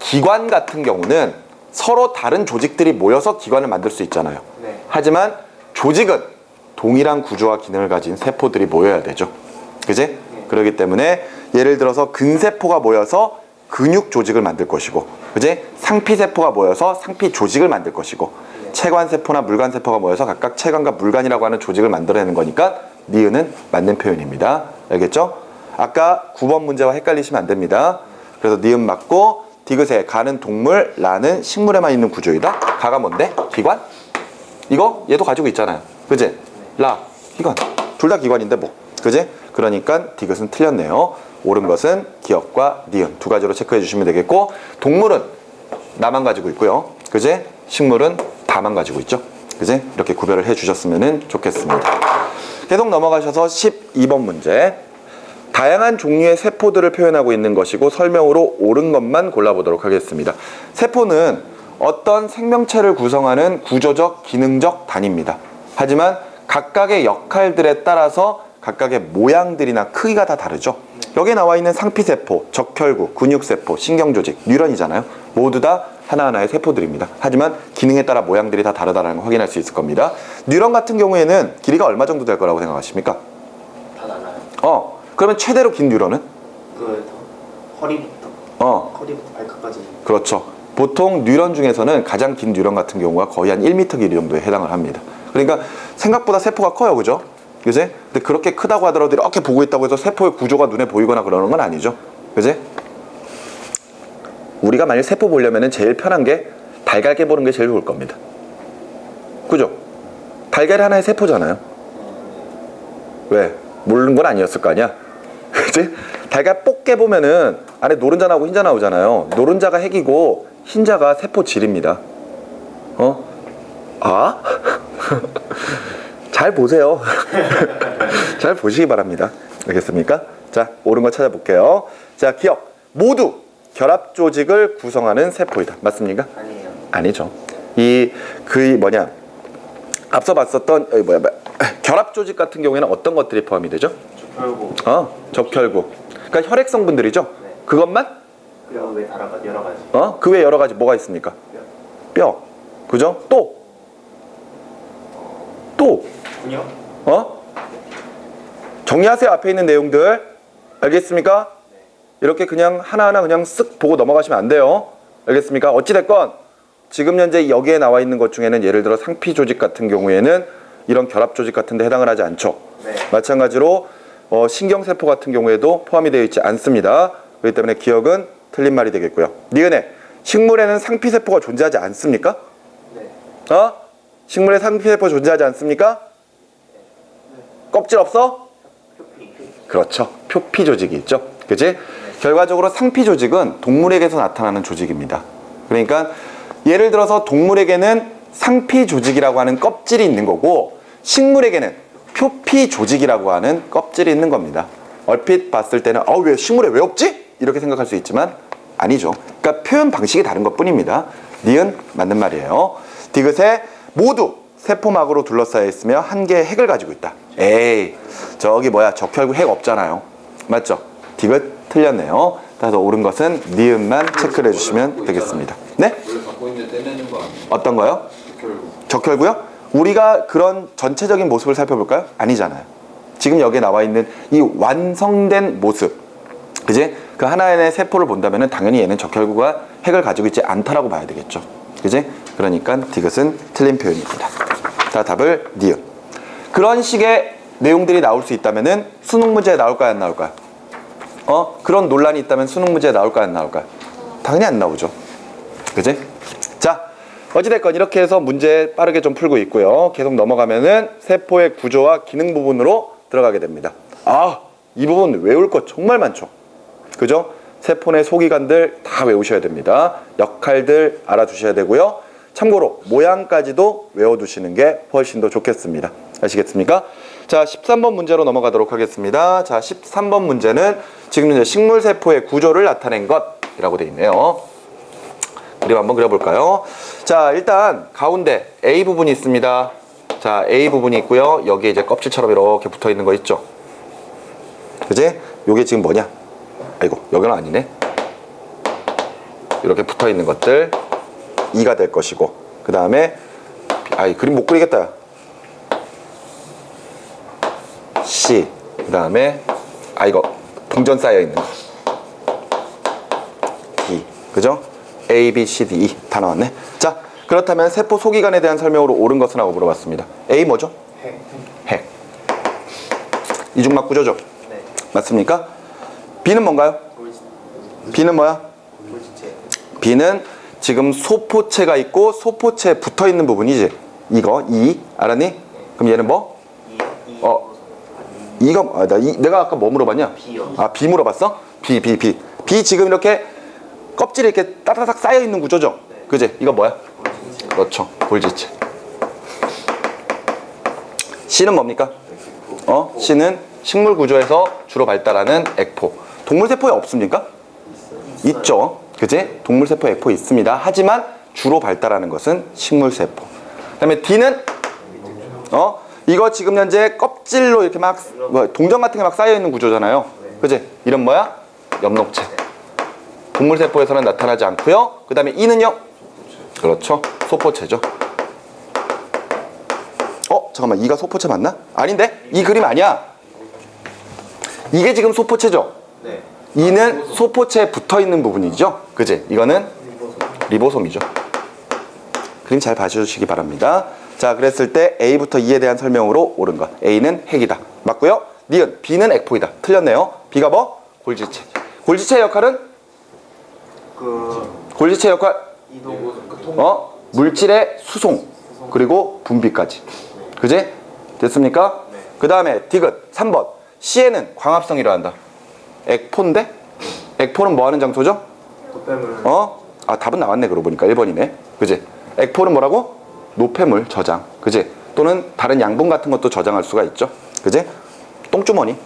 기관 같은 경우는 서로 다른 조직들이 모여서 기관을 만들 수 있잖아요. 네. 하지만 조직은 동일한 구조와 기능을 가진 세포들이 모여야 되죠. 그지? 네. 그렇기 때문에 예를 들어서 근세포가 모여서 근육 조직을 만들 것이고, 그지? 상피세포가 모여서 상피 조직을 만들 것이고, 네. 체관세포나 물관세포가 모여서 각각 체관과 물관이라고 하는 조직을 만들어내는 거니까 니은은 맞는 표현입니다. 알겠죠? 아까 9번 문제와 헷갈리시면 안 됩니다. 그래서 니은 맞고, 디귿에 가는 동물, 라는 식물에만 있는 구조이다. 가가 뭔데? 기관? 이거 얘도 가지고 있잖아요. 그지? 라, 기관. 둘 다 기관인데 뭐. 그지? 그러니까 디귿은 틀렸네요. 옳은 것은 기억과 니은 두 가지로 체크해 주시면 되겠고, 동물은 나만 가지고 있고요. 그지? 식물은 다만 가지고 있죠. 그지? 이렇게 구별을 해 주셨으면 좋겠습니다. 계속 넘어가셔서 12번 문제. 다양한 종류의 세포들을 표현하고 있는 것이고 설명으로 옳은 것만 골라보도록 하겠습니다. 세포는 어떤 생명체를 구성하는 구조적, 기능적 단위입니다. 하지만 각각의 역할들에 따라서 각각의 모양들이나 크기가 다 다르죠. 여기에 나와 있는 상피세포, 적혈구, 근육세포, 신경조직, 뉴런이잖아요. 모두 다 하나하나의 세포들입니다. 하지만 기능에 따라 모양들이 다 다르다는 걸 확인할 수 있을 겁니다. 뉴런 같은 경우에는 길이가 얼마 정도 될 거라고 생각하십니까? 다 달라요. 그러면 최대로 긴 뉴런은? 허리부터 발끝까지. 그렇죠. 보통 뉴런 중에서는 가장 긴 뉴런 같은 경우가 거의 한 1m 길이 정도에 해당을 합니다. 그러니까 생각보다 세포가 커요. 그죠? 그지? 근데 그렇게 크다고 하더라도 이렇게 보고 있다고 해서 세포의 구조가 눈에 보이거나 그러는 건 아니죠. 그지? 우리가 만약 세포 보려면 제일 편한 게 달걀게 보는 게 제일 좋을 겁니다. 그죠? 달걀이 하나의 세포잖아요. 왜? 모르는 건 아니었을 거 아니야? 그치? 달걀 뽑게 보면은 안에 노른자 나오고 흰자 나오잖아요. 노른자가 핵이고 흰자가 세포 질입니다. 잘 보세요. 잘 보시기 바랍니다. 알겠습니까? 자, 옳은 거 찾아볼게요. 자, 기억. 모두 결합 조직을 구성하는 세포이다. 맞습니까? 아니에요. 아니죠. 앞서 봤었던 결합 조직 같은 경우에는 어떤 것들이 포함이 되죠? 적혈구. 적혈구. 그러니까 혈액 성분들이죠. 네. 그것만? 그 외에 여러 가지. 그 외에 여러 가지 뭐가 있습니까? 뼈. 그죠? 또. 근육. 정리하세요. 앞에 있는 내용들. 알겠습니까? 네. 이렇게 그냥 하나하나 그냥 쓱 보고 넘어가시면 안 돼요. 알겠습니까? 어찌됐건 지금 현재 여기에 나와 있는 것 중에는 예를 들어 상피 조직 같은 경우에는 이런 결합 조직 같은 데 해당을 하지 않죠. 네. 마찬가지로 신경세포 같은 경우에도 포함이 되어 있지 않습니다. 그렇기 때문에 기억은 틀린 말이 되겠고요. 니은에 식물에는 상피세포가 존재하지 않습니까? 네. 식물에 상피세포 존재하지 않습니까? 껍질 없어? 표피. 그렇죠. 표피 조직이 있죠. 그지? 결과적으로 상피 조직은 동물에게서 나타나는 조직입니다. 그러니까 예를 들어서 동물에게는 상피 조직이라고 하는 껍질이 있는 거고 식물에게는 표피 조직이라고 하는 껍질이 있는 겁니다. 얼핏 봤을 때는 왜 식물에 왜 없지? 이렇게 생각할 수 있지만 아니죠. 그러니까 표현 방식이 다른 것 뿐입니다. 니은 맞는 말이에요. 디귿에 모두 세포막으로 둘러싸여 있으며 한 개의 핵을 가지고 있다. 에이, 저기 뭐야, 적혈구 핵 없잖아요. 맞죠? 디귿 틀렸네요. 따라서 옳은 것은 니은만 체크를 해주시면 되겠습니다. 네? 원래 갖고 있는 떼내는 거 아니에요? 어떤 거요? 결국 적혈구요? 우리가 그런 전체적인 모습을 살펴볼까요? 아니잖아요. 지금 여기에 나와 있는 이 완성된 모습, 그지? 그 하나의 세포를 본다면 당연히 얘는 적혈구가 핵을 가지고 있지 않다라고 봐야 되겠죠. 그지? 그러니까 디귿은 틀린 표현입니다. 자, 답을 니은. 그런 식의 내용들이 나올 수 있다면은 수능 문제에 나올까요, 안 나올까요? 그런 논란이 있다면 수능 문제에 나올까요, 안 나올까요? 당연히 안 나오죠. 그지? 자, 어찌됐건 이렇게 해서 문제 빠르게 좀 풀고 있고요. 계속 넘어가면은 세포의 구조와 기능 부분으로 들어가게 됩니다. 이 부분 외울 거 정말 많죠. 그죠? 세포 내 소기관들 다 외우셔야 됩니다. 역할들 알아두셔야 되고요. 참고로 모양까지도 외워두시는 게 훨씬 더 좋겠습니다. 아시겠습니까? 자, 13번 문제로 넘어가도록 하겠습니다. 자, 13번 문제는 지금 이제 식물세포의 구조를 나타낸 것이라고 되어 있네요. 그림 한번 그려볼까요? 자, 일단 가운데 A 부분이 있습니다. 자, A 부분이 있고요. 여기에 이제 껍질처럼 이렇게 붙어 있는 거 있죠? 그지? 요게 지금 뭐냐? 아이고, 여기는 아니네. 이렇게 붙어 있는 것들 E가 될 것이고, 그 다음에 그림 못 그리겠다. C, 그 다음에 이거 동전 쌓여 있는 거 D, 그죠? A, B, C, D, E 다 나왔네. 자, 그렇다면 세포 소기관에 대한 설명으로 옳은 것은 하고 물어봤습니다. A 뭐죠? 핵. 이중막 구조죠? 네. 맞습니까? B는 뭔가요? B는 뭐야? 골지체. B는 지금 소포체가 있고 소포체에 붙어 있는 부분이지. 이거 E 알았니? 그럼 얘는 뭐? 이거 내가 아까 뭐 물어봤냐? B요. B 물어봤어? B 지금 이렇게 껍질이 이렇게 따다닥 쌓여 있는 구조죠? 네. 그지? 이거 뭐야? 골지체. 그렇죠. 골지체. C는 뭡니까? C는 식물 구조에서 주로 발달하는 액포. 동물 세포에 없습니까? 있죠. 그지? 동물 세포에 액포 있습니다. 하지만 주로 발달하는 것은 식물 세포. 그다음에 D는 이거 지금 현재 껍질로 이렇게 막 동전 같은 게 막 쌓여 있는 구조잖아요. 그지? 이름 뭐야? 엽록체. 동물 세포에서는 나타나지 않고요. 그다음에 E는요? 그렇죠. 소포체죠. 잠깐만, E가 소포체 맞나? 아닌데? 이 그림 아니야. 이게 지금 소포체죠? 네. E는 소포체에 붙어 있는 부분이죠. 그지? 이거는 리보솜이죠. 그림 잘 봐주시기 바랍니다. 자, 그랬을 때 A부터 E에 대한 설명으로 옳은 것. A는 핵이다. 맞고요. 니은 B는 액포이다. 틀렸네요. B가 뭐? 골지체. 골지체의 역할은? 골지체의 역할 이동. 물질의 수송 그리고 분비까지. 그지? 됐습니까? 네. 그 다음에 디귿 3번. C에는 광합성이라 한다. 액포인데? 액포는 뭐 하는 장소죠? 노폐물. 답은 나왔네. 그러고 보니까 1번이네. 그지? 액포는 뭐라고? 노폐물 저장. 그지? 또는 다른 양분 같은 것도 저장할 수가 있죠. 그지? 똥주머니.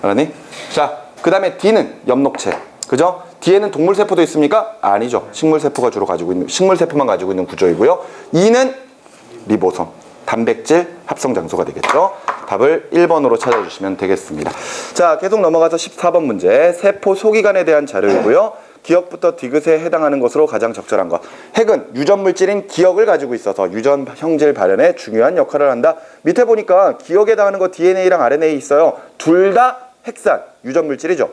알았니? 자, 그 다음에 D는 엽록체. 그죠? D에는 동물 세포도 있습니까? 아니죠. 식물 세포가 주로 가지고 있는, 식물 세포만 가지고 있는 구조이고요. E는 리보솜. 단백질 합성 장소가 되겠죠. 답을 1번으로 찾아주시면 되겠습니다. 자, 계속 넘어가서 14번 문제. 세포 소기관에 대한 자료이고요. 기억부터 디귿에 해당하는 것으로 가장 적절한 것. 핵은 유전 물질인 기억을 가지고 있어서 유전 형질 발현에 중요한 역할을 한다. 밑에 보니까 기억에 해당하는 거 DNA랑 RNA 있어요. 둘 다 핵산 유전 물질이죠.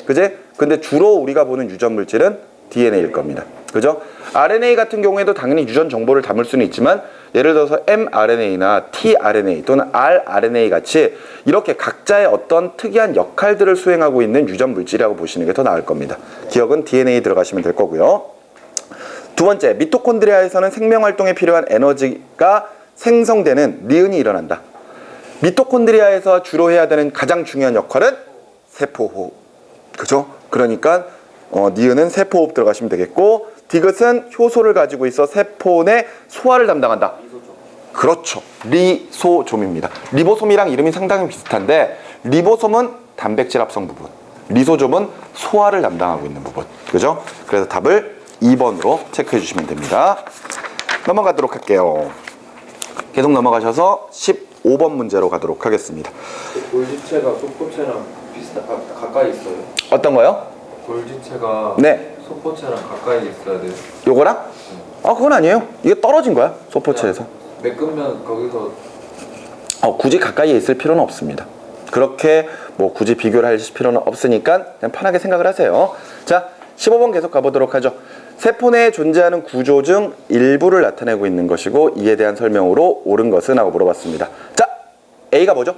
그지? 근데 주로 우리가 보는 유전 물질은 DNA일 겁니다. 그죠? RNA 같은 경우에도 당연히 유전 정보를 담을 수는 있지만 예를 들어서 mRNA나 tRNA 또는 rRNA 같이 이렇게 각자의 어떤 특이한 역할들을 수행하고 있는 유전 물질이라고 보시는 게 더 나을 겁니다. 기억은 DNA 들어가시면 될 거고요. 두 번째, 미토콘드리아에서는 생명활동에 필요한 에너지가 생성되는 니은이 일어난다. 미토콘드리아에서 주로 해야 되는 가장 중요한 역할은 세포호흡. 그죠? 그러니까 니은은 세포호흡 들어가시면 되겠고, 디귿은 효소를 가지고 있어 세포 내 소화를 담당한다. 그렇죠. 리소좀입니다. 리보솜이랑 이름이 상당히 비슷한데, 리보솜은 단백질 합성 부분, 리소좀은 소화를 담당하고 있는 부분. 그죠? 그래서 답을 2번으로 체크해 주시면 됩니다. 넘어가도록 할게요. 계속 넘어가셔서 15번 문제로 가도록 하겠습니다. 골지체가 소포체랑 가까이 있어요? 어떤 거요? 골지체가 네. 소포체랑 가까이 있어야 돼요? 요거랑? 그건 아니에요. 이게 떨어진 거야, 소포체에서. 매끈면 거기서 굳이 가까이에 있을 필요는 없습니다. 그렇게 뭐 굳이 비교를 할 필요는 없으니까 그냥 편하게 생각을 하세요. 자, 15번 계속 가보도록 하죠. 세포 내에 존재하는 구조 중 일부를 나타내고 있는 것이고, 이에 대한 설명으로 옳은 것은? 하고 물어봤습니다. 자, A가 뭐죠?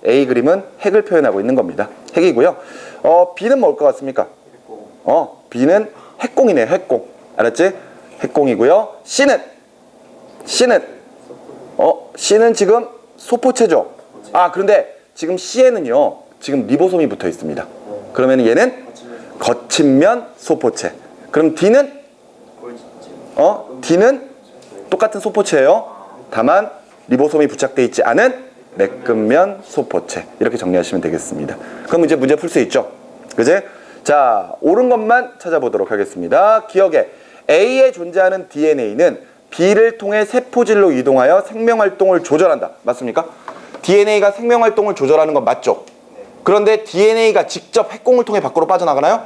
A 그림은 핵을 표현하고 있는 겁니다. 핵이고요. B는 뭘 것 같습니까? B는 핵공이네요. 핵공. 알았지? 핵공이고요. C는 지금 소포체죠. 그런데 지금 C에는요, 지금 리보솜이 붙어 있습니다. 그러면 얘는 거친면 소포체. 그럼 D는? D는 똑같은 소포체예요. 다만 리보솜이 부착되어 있지 않은 매끈면 소포체. 이렇게 정리하시면 되겠습니다. 그럼 이제 문제 풀 수 있죠? 그지? 자, 옳은 것만 찾아보도록 하겠습니다. 기억에 A에 존재하는 DNA는 B를 통해 세포질로 이동하여 생명활동을 조절한다. 맞습니까? DNA가 생명활동을 조절하는 건 맞죠? 그런데 DNA가 직접 핵공을 통해 밖으로 빠져나가나요?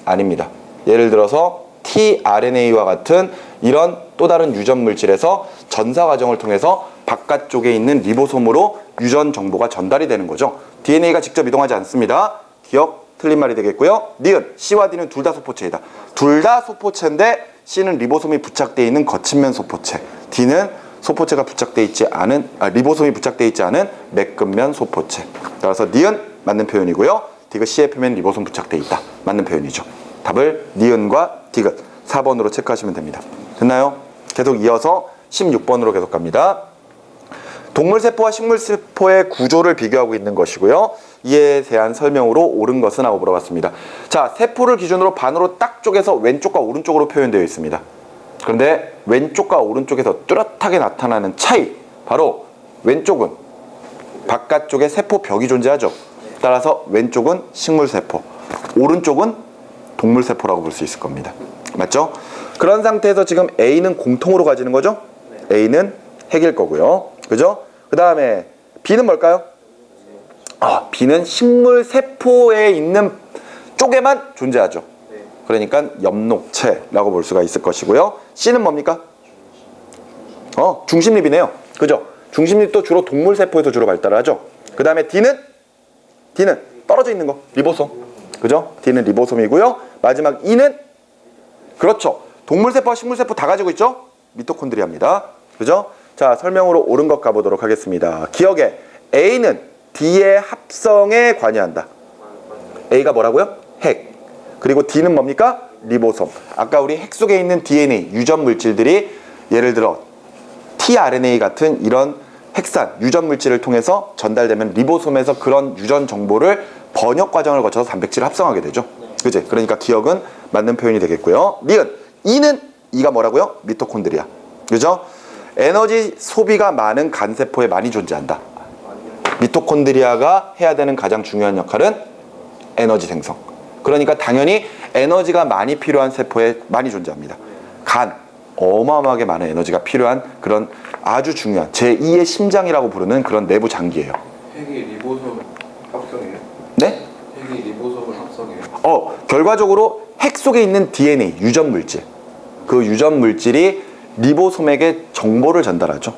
아닙니다. 예를 들어서 tRNA와 같은 이런 또 다른 유전 물질에서 전사 과정을 통해서 바깥쪽에 있는 리보솜으로 유전 정보가 전달이 되는 거죠. DNA가 직접 이동하지 않습니다. 기억 틀린 말이 되겠고요. 니은 C와 D는 둘 다 소포체이다. 둘 다 소포체인데 C는 리보솜이 부착되어 있는 거친면 소포체, D는 소포체가 부착되어 있지 않은 리보솜이 부착되어 있지 않은 매끈면 소포체. 따라서 니은 맞는 표현이고요. 디귿 C의 표면 리보솜 부착되어 있다. 맞는 표현이죠. 답을 니은과 디귿 4번으로 체크하시면 됩니다. 됐나요? 계속 이어서 16번으로 계속 갑니다. 동물세포와 식물세포의 구조를 비교하고 있는 것이고요. 이에 대한 설명으로 옳은 것은? 하고 물어봤습니다. 자, 세포를 기준으로 반으로 딱 쪼개서 왼쪽과 오른쪽으로 표현되어 있습니다. 그런데 왼쪽과 오른쪽에서 뚜렷하게 나타나는 차이, 바로 왼쪽은 바깥쪽에 세포벽이 존재하죠. 따라서 왼쪽은 식물세포, 오른쪽은 동물세포라고 볼 수 있을 겁니다. 맞죠? 그런 상태에서 지금 A는 공통으로 가지는 거죠? A는 핵일 거고요. 그죠? 그 다음에 B는 뭘까요? B는 식물세포에 있는 쪽에만 존재하죠. 그러니까 엽록체라고 볼 수가 있을 것이고요. C는 뭡니까? 중심립이네요. 그죠? 중심립도 주로 동물세포에서 주로 발달하죠. 그 다음에 D는 떨어져 있는 거, 리보솜. 그죠? D는 리보솜이고요. 마지막 E는, 그렇죠, 동물세포와 식물세포 다 가지고 있죠? 미토콘드리아입니다. 그죠? 자, 설명으로 옳은 것 가보도록 하겠습니다. 기억에 A는 D의 합성에 관여한다. A가 뭐라고요? 핵. 그리고 D는 뭡니까? 리보솜. 아까 우리 핵 속에 있는 DNA, 유전 물질들이 예를 들어 tRNA 같은 이런 핵산, 유전 물질을 통해서 전달되면 리보솜에서 그런 유전 정보를 번역 과정을 거쳐서 단백질을 합성하게 되죠. 그지? 그러니까 기억은 맞는 표현이 되겠고요. 니은, E가 뭐라고요? 미토콘드리아. 그죠? 에너지 소비가 많은 간세포에 많이 존재한다. 미토콘드리아가 해야 되는 가장 중요한 역할은 에너지 생성. 그러니까 당연히 에너지가 많이 필요한 세포에 많이 존재합니다. 간, 어마어마하게 많은 에너지가 필요한 그런 아주 중요한 제2의 심장이라고 부르는 그런 내부 장기예요. 핵이 리보솜 합성이에요? 네? 핵이 리보솜을 합성해요? 결과적으로 핵 속에 있는 DNA, 유전 물질, 그 유전 물질이 리보솜에게 정보를 전달하죠.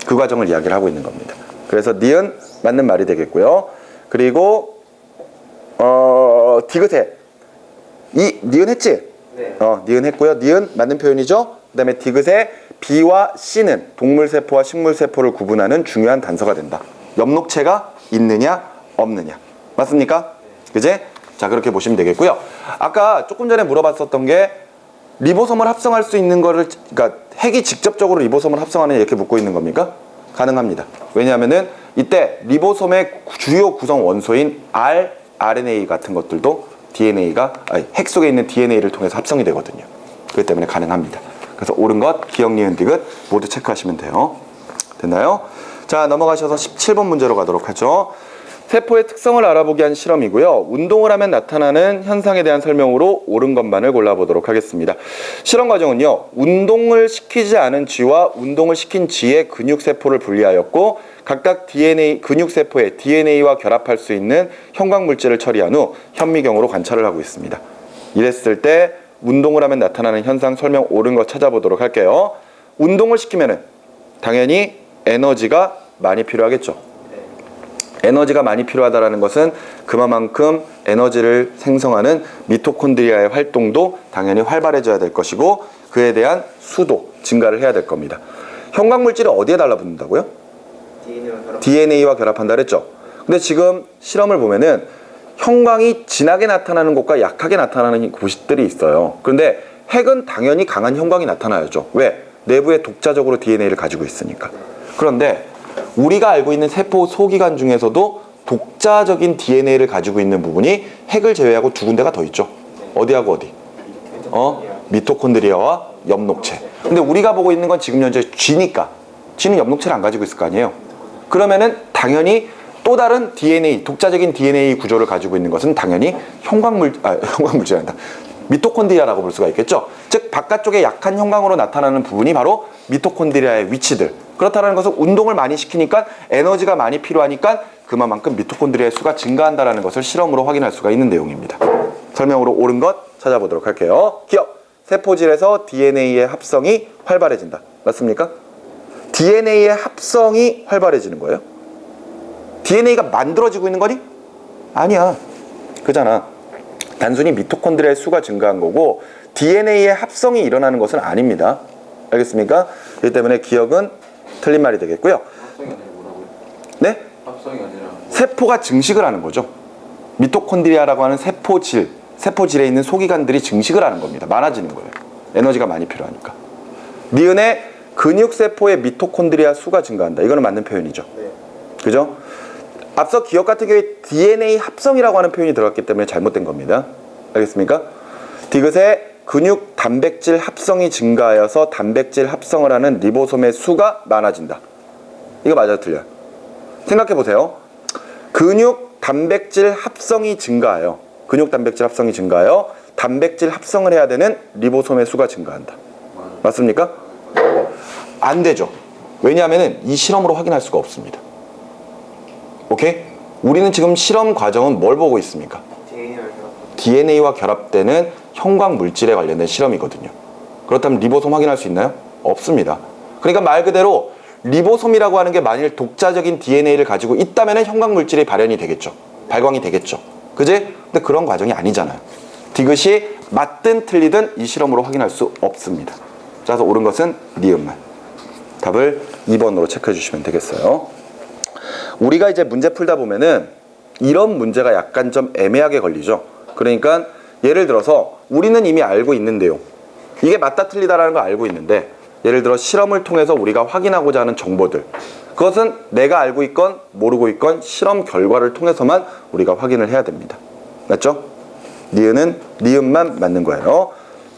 그 과정을 이야기를 하고 있는 겁니다. 그래서 니은 맞는 말이 되겠고요. 그리고 디귿에 니은 했지? 네. 니은 했고요. 니은 맞는 표현이죠. 그 다음에 디귿에 B와 C는 동물세포와 식물세포를 구분하는 중요한 단서가 된다. 엽록체가 있느냐 없느냐. 맞습니까? 그제? 자, 그렇게 보시면 되겠고요. 아까 조금 전에 물어봤었던 게 리보솜을 합성할 수 있는 거를, 그러니까 핵이 직접적으로 리보솜을 합성하느냐 이렇게 묻고 있는 겁니까? 가능합니다. 왜냐하면은 이때 리보솜의 주요 구성 원소인 RNA 같은 것들도 핵 속에 있는 DNA를 통해서 합성이 되거든요. 그렇기 때문에 가능합니다. 그래서 옳은 것, 기억, 니은, 디귿 모두 체크하시면 돼요. 됐나요? 자, 넘어가셔서 17번 문제로 가도록 하죠. 세포의 특성을 알아보기 위한 실험이고요. 운동을 하면 나타나는 현상에 대한 설명으로 옳은 것만을 골라보도록 하겠습니다. 실험 과정은요. 운동을 시키지 않은 쥐와 운동을 시킨 쥐의 근육세포를 분리하였고 각각 근육세포의 DNA와 결합할 수 있는 형광물질을 처리한 후 현미경으로 관찰을 하고 있습니다. 이랬을 때 운동을 하면 나타나는 현상 설명 옳은 것 찾아보도록 할게요. 운동을 시키면은 당연히 에너지가 많이 필요하겠죠. 에너지가 많이 필요하다는 것은 그만큼 에너지를 생성하는 미토콘드리아의 활동도 당연히 활발해져야 될 것이고 그에 대한 수도 증가를 해야 될 겁니다. 형광물질이 어디에 달라붙는다고요? DNA와 결합한다 그랬죠. 근데 지금 실험을 보면은 형광이 진하게 나타나는 곳과 약하게 나타나는 곳들이 있어요. 그런데 핵은 당연히 강한 형광이 나타나야죠. 왜? 내부에 독자적으로 DNA를 가지고 있으니까. 그런데 우리가 알고 있는 세포 소기관 중에서도 독자적인 DNA를 가지고 있는 부분이 핵을 제외하고 두 군데가 더 있죠. 어디하고 어디? 미토콘드리아와 엽록체. 근데 우리가 보고 있는 건 지금 현재 쥐니까 쥐는 엽록체를 안 가지고 있을 거 아니에요. 그러면은 당연히 또 다른 DNA, 독자적인 DNA 구조를 가지고 있는 것은 당연히 형광물질이란다. 미토콘드리아라고 볼 수가 있겠죠. 즉 바깥쪽에 약한 형광으로 나타나는 부분이 바로 미토콘드리아의 위치들. 그렇다는 것은 운동을 많이 시키니까 에너지가 많이 필요하니까 그만큼 미토콘드리아의 수가 증가한다는 것을 실험으로 확인할 수가 있는 내용입니다. 설명으로 옳은 것 찾아보도록 할게요. 기억! 세포질에서 DNA의 합성이 활발해진다. 맞습니까? DNA의 합성이 활발해지는 거예요? DNA가 만들어지고 있는 거니? 아니야. 그잖아. 단순히 미토콘드리아의 수가 증가한 거고 DNA의 합성이 일어나는 것은 아닙니다. 알겠습니까? 그렇기 때문에 기억은 틀린 말이 되겠고요. 합성이 아니라 뭐라고요? 네? 합성이 아니라 세포가 증식을 하는 거죠. 미토콘드리아라고 하는 세포질에 있는 소기관들이 증식을 하는 겁니다. 많아지는 거예요. 에너지가 많이 필요하니까. 니은의 근육세포의 미토콘드리아 수가 증가한다. 이거는 맞는 표현이죠. 그죠? 앞서 기억 같은 경우에 DNA 합성이라고 하는 표현이 들어갔기 때문에 잘못된 겁니다. 알겠습니까? 디귿의 근육 단백질 합성이 증가하여서 단백질 합성을 하는 리보솜의 수가 많아진다. 이거 맞아요, 틀려요? 생각해 보세요. 근육 단백질 합성이 증가해요. 근육 단백질 합성이 증가하여 단백질 합성을 해야 되는 리보솜의 수가 증가한다. 맞습니까? 안 되죠. 왜냐하면 이 실험으로 확인할 수가 없습니다. 오케이? 우리는 지금 실험 과정은 뭘 보고 있습니까? DNA와 결합되는 형광 물질에 관련된 실험이거든요. 그렇다면 리보솜 확인할 수 있나요? 없습니다. 그러니까 말 그대로 리보솜이라고 하는 게 만일 독자적인 DNA를 가지고 있다면 형광 물질이 발현이 되겠죠. 발광이 되겠죠. 그지? 근데 그런 과정이 아니잖아요. 디귿이 맞든 틀리든 이 실험으로 확인할 수 없습니다. 그래서 옳은 것은 니은만. 답을 2번으로 체크해 주시면 되겠어요. 우리가 이제 문제 풀다 보면은 이런 문제가 약간 좀 애매하게 걸리죠. 그러니까 예를 들어서 우리는 이미 알고 있는 내용, 이게 맞다 틀리다라는 걸 알고 있는데 예를 들어 실험을 통해서 우리가 확인하고자 하는 정보들, 그것은 내가 알고 있건 모르고 있건 실험 결과를 통해서만 우리가 확인을 해야 됩니다. 맞죠? 니은만 맞는 거예요.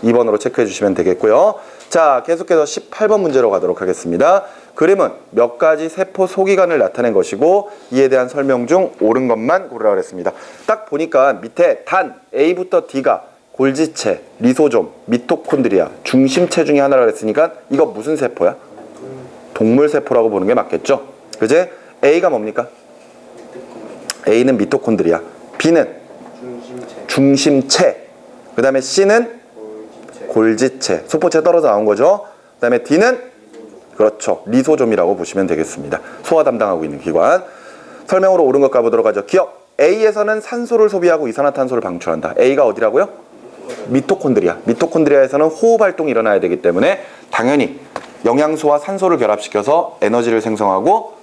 2번으로 체크해 주시면 되겠고요. 자, 계속해서 18번 문제로 가도록 하겠습니다. 그림은 몇 가지 세포 소기관을 나타낸 것이고 이에 대한 설명 중 옳은 것만 고르라 그랬습니다. 딱 보니까 밑에 단 A부터 D가 골지체, 리소좀, 미토콘드리아, 중심체 중에 하나라 그랬으니까 이거 무슨 세포야? 동물 세포라고 보는 게 맞겠죠? 그제? A가 뭡니까? A는 미토콘드리아, B는 중심체, 그 다음에 C는 골지체, 소포체 떨어져 나온 거죠. 그 다음에 D는 그렇죠, 리소좀이라고 보시면 되겠습니다. 소화 담당하고 있는 기관. 설명으로 옳은 것 가보도록 하죠. 기억, A에서는 산소를 소비하고 이산화탄소를 방출한다. A가 어디라고요? 미토콘드리아. 미토콘드리아에서는 호흡 활동이 일어나야 되기 때문에 당연히 영양소와 산소를 결합시켜서 에너지를 생성하고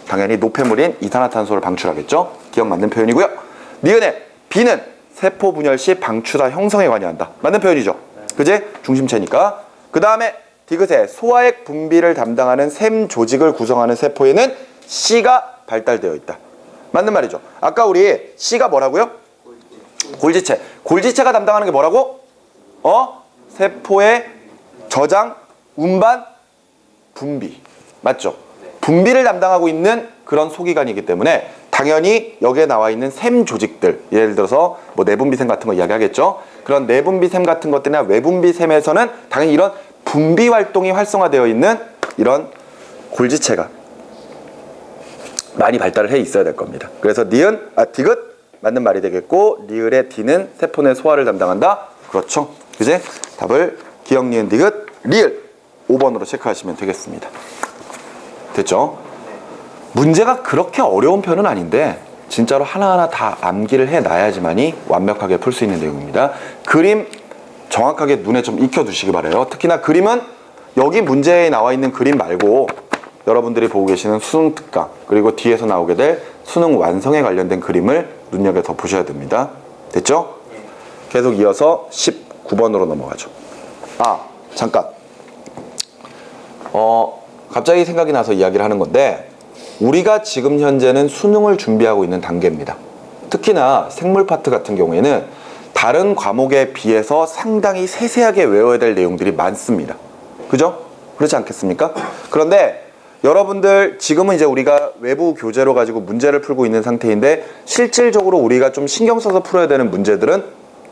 당연히 노폐물인 이산화탄소를 방출하겠죠. 기억 맞는 표현이고요. 니은의 B는 세포 분열 시 방추사 형성에 관여한다. 맞는 표현이죠. 그제? 중심체니까. 그 다음에 디귿의 소화액 분비를 담당하는 샘 조직을 구성하는 세포에는 C가 발달되어 있다. 맞는 말이죠. 아까 우리 C가 뭐라고요? 골지체. 골지체가 담당하는 게 뭐라고? 세포의 저장, 운반, 분비. 맞죠? 분비를 담당하고 있는 그런 소기관이기 때문에 당연히 여기에 나와 있는 샘 조직들, 예를 들어서 뭐 내분비샘 같은 거 이야기하겠죠. 그런 내분비샘 같은 것들이나 외분비샘에서는 당연히 이런 분비 활동이 활성화되어 있는 이런 골지체가 많이 발달을 해 있어야 될 겁니다. 그래서 디귿 맞는 말이 되겠고, 리을의 D는 세포 내 소화를 담당한다. 그렇죠. 그제 답을 기억, 니은, 디귿, 리을 5번으로 체크하시면 되겠습니다. 됐죠? 문제가 그렇게 어려운 편은 아닌데 진짜로 하나하나 다 암기를 해놔야지만이 완벽하게 풀 수 있는 내용입니다. 그림 정확하게 눈에 좀 익혀두시기 바라요. 특히나 그림은 여기 문제에 나와 있는 그림 말고 여러분들이 보고 계시는 수능 특강, 그리고 뒤에서 나오게 될 수능 완성에 관련된 그림을 눈여겨서 보셔야 됩니다. 됐죠? 계속 이어서 19번으로 넘어가죠. 잠깐. 갑자기 생각이 나서 이야기를 하는 건데, 우리가 지금 현재는 수능을 준비하고 있는 단계입니다. 특히나 생물 파트 같은 경우에는 다른 과목에 비해서 상당히 세세하게 외워야 될 내용들이 많습니다. 그죠? 그렇지 않겠습니까? 그런데 여러분들 지금은 이제 우리가 외부 교재로 가지고 문제를 풀고 있는 상태인데, 실질적으로 우리가 좀 신경 써서 풀어야 되는 문제들은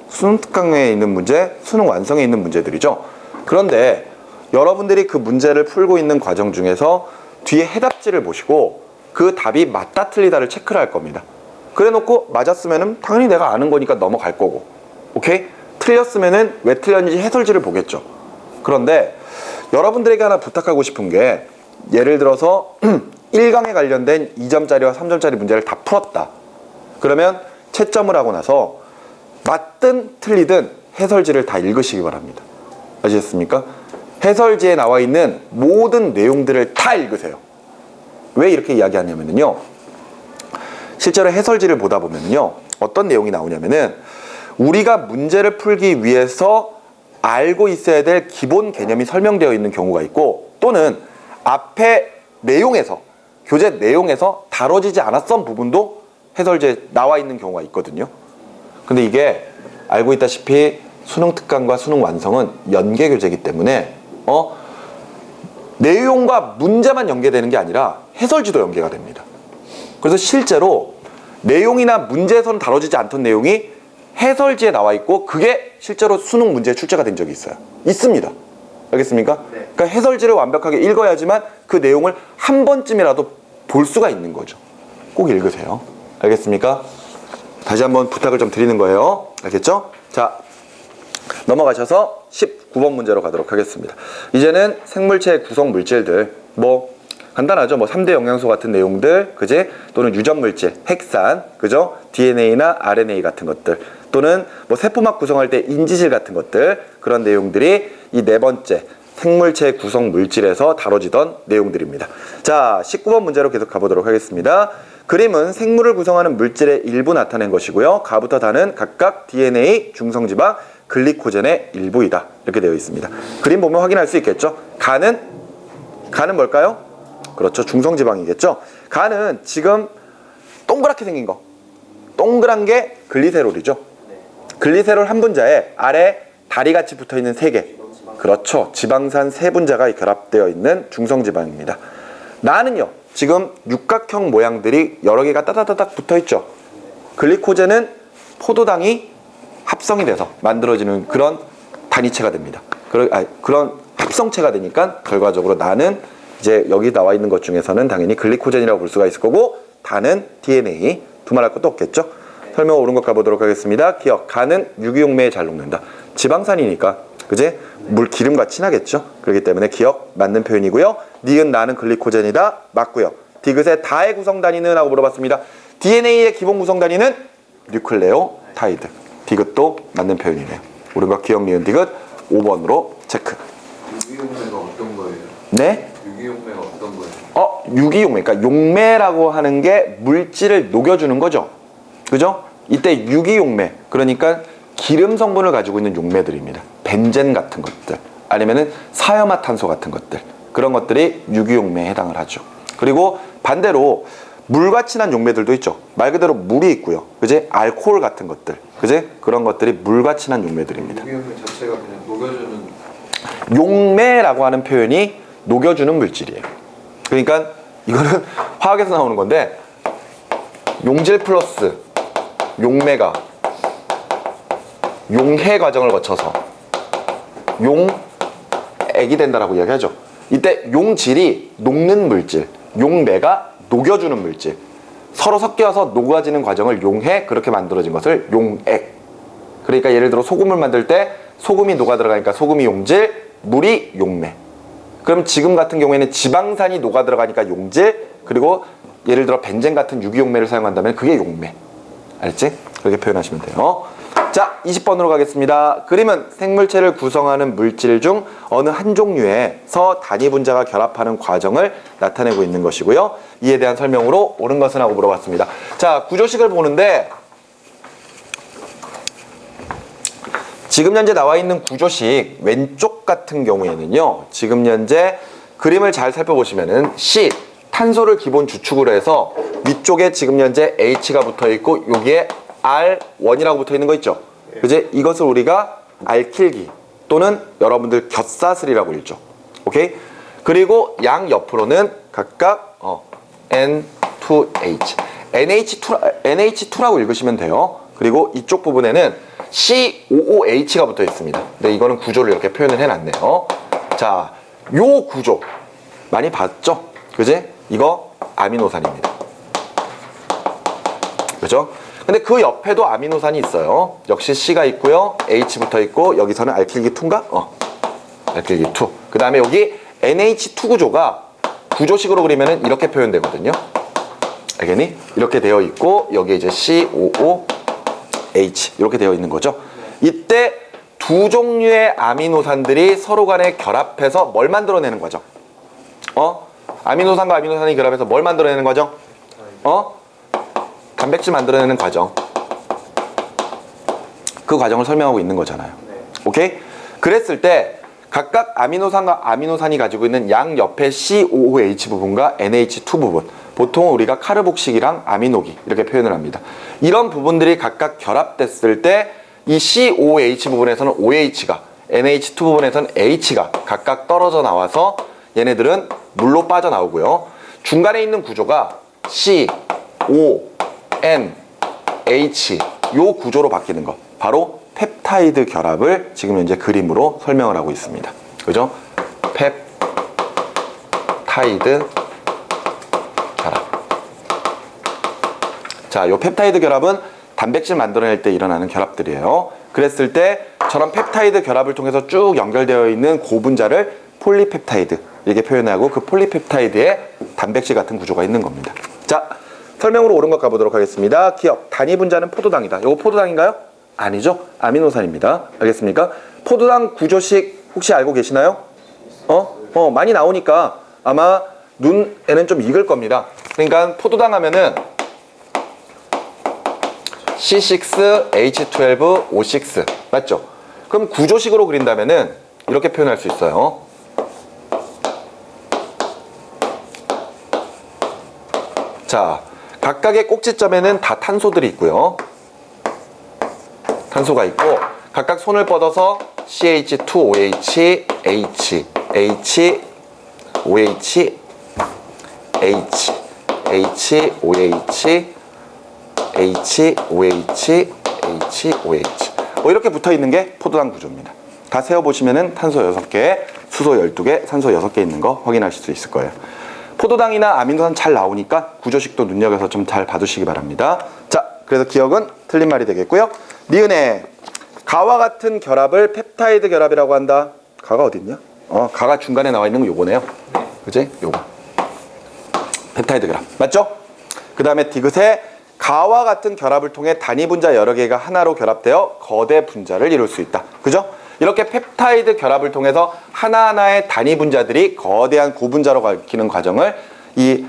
수능 특강에 있는 문제, 수능 완성에 있는 문제들이죠. 그런데 여러분들이 그 문제를 풀고 있는 과정 중에서 뒤에 해답지를 보시고 그 답이 맞다 틀리다를 체크를 할 겁니다. 그래 놓고 맞았으면은 당연히 내가 아는 거니까 넘어갈 거고, 오케이? 틀렸으면은 왜 틀렸는지 해설지를 보겠죠. 그런데 여러분들에게 하나 부탁하고 싶은 게, 예를 들어서 1강에 관련된 2점짜리와 3점짜리 문제를 다 풀었다. 그러면 채점을 하고 나서 맞든 틀리든 해설지를 다 읽으시기 바랍니다. 아시겠습니까? 해설지에 나와 있는 모든 내용들을 다 읽으세요. 왜 이렇게 이야기하냐면요, 실제로 해설지를 보다 보면요, 어떤 내용이 나오냐면은 우리가 문제를 풀기 위해서 알고 있어야 될 기본 개념이 설명되어 있는 경우가 있고, 또는 앞에 내용에서, 교재 내용에서 다뤄지지 않았던 부분도 해설지에 나와 있는 경우가 있거든요. 근데 이게 알고 있다시피 수능 특강과 수능 완성은 연계 교재이기 때문에 내용과 문제만 연계되는 게 아니라 해설지도 연계가 됩니다. 그래서 실제로 내용이나 문제에서는 다뤄지지 않던 내용이 해설지에 나와 있고, 그게 실제로 수능 문제에 출제가 된 적이 있어요. 있습니다. 알겠습니까? 네. 그러니까 해설지를 완벽하게 읽어야지만 그 내용을 한 번쯤이라도 볼 수가 있는 거죠. 꼭 읽으세요. 알겠습니까? 다시 한번 부탁을 좀 드리는 거예요. 알겠죠? 자, 넘어가셔서 19번 문제로 가도록 하겠습니다. 이제는 생물체의 구성 물질들, 뭐 간단하죠. 뭐 3대 영양소 같은 내용들, 그제? 또는 유전 물질, 핵산, 그죠? DNA나 RNA 같은 것들, 또는 뭐 세포막 구성할 때 인지질 같은 것들, 그런 내용들이 이 네 번째 생물체 구성 물질에서 다뤄지던 내용들입니다. 자, 19번 문제로 계속 가보도록 하겠습니다. 그림은 생물을 구성하는 물질의 일부 나타낸 것이고요. 가부터 다는 각각 DNA, 중성지방, 글리코젠의 일부이다. 이렇게 되어 있습니다. 그림 보면 확인할 수 있겠죠? 간은 뭘까요? 그렇죠. 중성지방이겠죠? 간은 지금 동그랗게 생긴 거, 동그란 게 글리세롤이죠. 글리세롤 한 분자에 아래 다리같이 붙어있는 세 개, 그렇죠. 지방산 세 분자가 결합되어 있는 중성지방입니다. 나는요, 지금 육각형 모양들이 여러 개가 따다다닥 붙어있죠. 글리코젠은 포도당이 합성이 돼서 만들어지는 그런 단위체가 됩니다. 그런 합성체가 되니까 결과적으로 나는 이제 여기 나와 있는 것 중에서는 당연히 글리코젠이라고 볼 수가 있을 거고, 다는 DNA, 두말할 것도 없겠죠. 설명 옳은 것 가보도록 하겠습니다. 기억, 간은 유기용매에 잘 녹는다. 지방산이니까, 그지? 물 기름과 친하겠죠. 그렇기 때문에 기억 맞는 표현이고요. 니은 나는 글리코젠이다, 맞고요. 디귿의 다의 구성 단위는 하고 물어봤습니다. DNA의 기본 구성 단위는 뉴클레오타이드. 디귿도 맞는 표현이네요. 옳은 것 기억, 니은, 디귿 5번으로 체크. 유기용매가 어떤 거예요? 네? 유기용매가 어떤 거예요? 유기용매. 그러니까 용매라고 하는 게 물질을 녹여주는 거죠. 그죠? 이때 유기용매, 그러니까 기름 성분을 가지고 있는 용매들입니다. 벤젠 같은 것들, 아니면은 사염화탄소 같은 것들, 그런 것들이 유기용매에 해당을 하죠. 그리고 반대로 물과 친한 용매들도 있죠. 말 그대로 물이 있고요. 그지? 알코올 같은 것들. 그지? 그런 것들이 물과 친한 용매들입니다. 유기용매 자체가 그냥 녹여주는. 용매라고 하는 표현이 녹여주는 물질이에요. 그러니까 이거는 화학에서 나오는 건데 용질 플러스 용매가 용해 과정을 거쳐서 용액이 된다라고 이야기하죠. 이때 용질이 녹는 물질, 용매가 녹여주는 물질, 서로 섞여서 녹아지는 과정을 용해, 그렇게 만들어진 것을 용액. 그러니까 예를 들어 소금을 만들 때 소금이 녹아 들어가니까 소금이 용질, 물이 용매. 그럼 지금 같은 경우에는 지방산이 녹아 들어가니까 용질, 그리고 예를 들어 벤젠 같은 유기용매를 사용한다면 그게 용매. 알지? 그렇게 표현하시면 돼요. 자, 20번으로 가겠습니다. 그림은 생물체를 구성하는 물질 중 어느 한 종류에서 단위 분자가 결합하는 과정을 나타내고 있는 것이고요. 이에 대한 설명으로 옳은 것은 하고 물어봤습니다. 자, 구조식을 보는데 지금 현재 나와 있는 구조식 왼쪽 같은 경우에는요, 지금 현재 그림을 잘 살펴보시면은 C, 탄소를 기본 주축으로 해서 위쪽에 지금 현재 H가 붙어 있고 여기에 R1이라고 붙어 있는 거 있죠. 그지? 이것을 우리가 알킬기 또는 여러분들 곁사슬이라고 읽죠. 오케이? 그리고 양 옆으로는 각각 N2H, NH2라고 읽으시면 돼요. 그리고 이쪽 부분에는 COOH가 붙어 있습니다. 근데 이거는 구조를 이렇게 표현을 해놨네요. 자, 요 구조 많이 봤죠? 그지? 이거 아미노산입니다. 그죠? 근데 그 옆에도 아미노산이 있어요. 역시 C가 있고요. H 붙어 있고 여기서는 알킬기 2인가? 알킬기 2. 그 다음에 여기 NH2 구조가 구조식으로 그리면은 이렇게 표현되거든요. 알겠니? 이렇게 되어 있고 여기에 이제 COOH 이렇게 되어 있는 거죠. 이때 두 종류의 아미노산들이 서로 간에 결합해서 뭘 만들어내는 과정? 아미노산과 아미노산이 결합해서 뭘 만들어내는 과정? 단백질 만들어내는 과정. 그 과정을 설명하고 있는 거잖아요. 오케이? 그랬을 때 각각 아미노산과 아미노산이 가지고 있는 양 옆에 COOH 부분과 NH2 부분, 보통 우리가 카르복식이랑 아미노기 이렇게 표현을 합니다. 이런 부분들이 각각 결합됐을 때 이 COOH 부분에서는 OH가, NH2 부분에서는 H가 각각 떨어져 나와서 얘네들은 물로 빠져나오고요. 중간에 있는 구조가 C, O, N, H 요 구조로 바뀌는 것, 바로 펩타이드 결합을 지금 현재 그림으로 설명을 하고 있습니다. 그죠? 펩타이드 결합. 자, 요 펩타이드 결합은 단백질 만들어낼 때 일어나는 결합들이에요. 그랬을 때 저런 펩타이드 결합을 통해서 쭉 연결되어 있는 고분자를 폴리펩타이드 이렇게 표현하고 그 폴리펩타이드에 단백질 같은 구조가 있는 겁니다. 자, 설명으로 옳은 것 가보도록 하겠습니다. 기억, 단위 분자는 포도당이다. 이거 포도당인가요? 아니죠. 아미노산입니다. 알겠습니까? 포도당 구조식 혹시 알고 계시나요? 많이 나오니까 아마 눈에는 좀 익을 겁니다. 그러니까 포도당 하면은 C6H12O6 맞죠? 그럼 구조식으로 그린다면은 이렇게 표현할 수 있어요. 자, 각각의 꼭지점에는 다 탄소들이 있고요. 탄소가 있고 각각 손을 뻗어서 CH2OH, H, H, OH, H, H, OH, H, OH, H, OH 이렇게 붙어있는 게 포도당 구조입니다. 다 세어보시면은 탄소 6개, 수소 12개, 산소 6개 있는 거 확인하실 수 있을 거예요. 포도당이나 아미노산 잘 나오니까 구조식도 눈여겨서 좀 잘 봐두시기 바랍니다. 자, 그래서 기억은 틀린 말이 되겠고요. 니은에 가와 같은 결합을 펩타이드 결합이라고 한다. 가가 어디 있냐? 가가 중간에 나와 있는 거 요거네요. 그지? 요거. 펩타이드 결합. 맞죠? 그 다음에 디귿에 가와 같은 결합을 통해 단위 분자 여러 개가 하나로 결합되어 거대 분자를 이룰 수 있다. 그죠? 이렇게 펩타이드 결합을 통해서 하나하나의 단위 분자들이 거대한 고분자로 가기는 과정을 이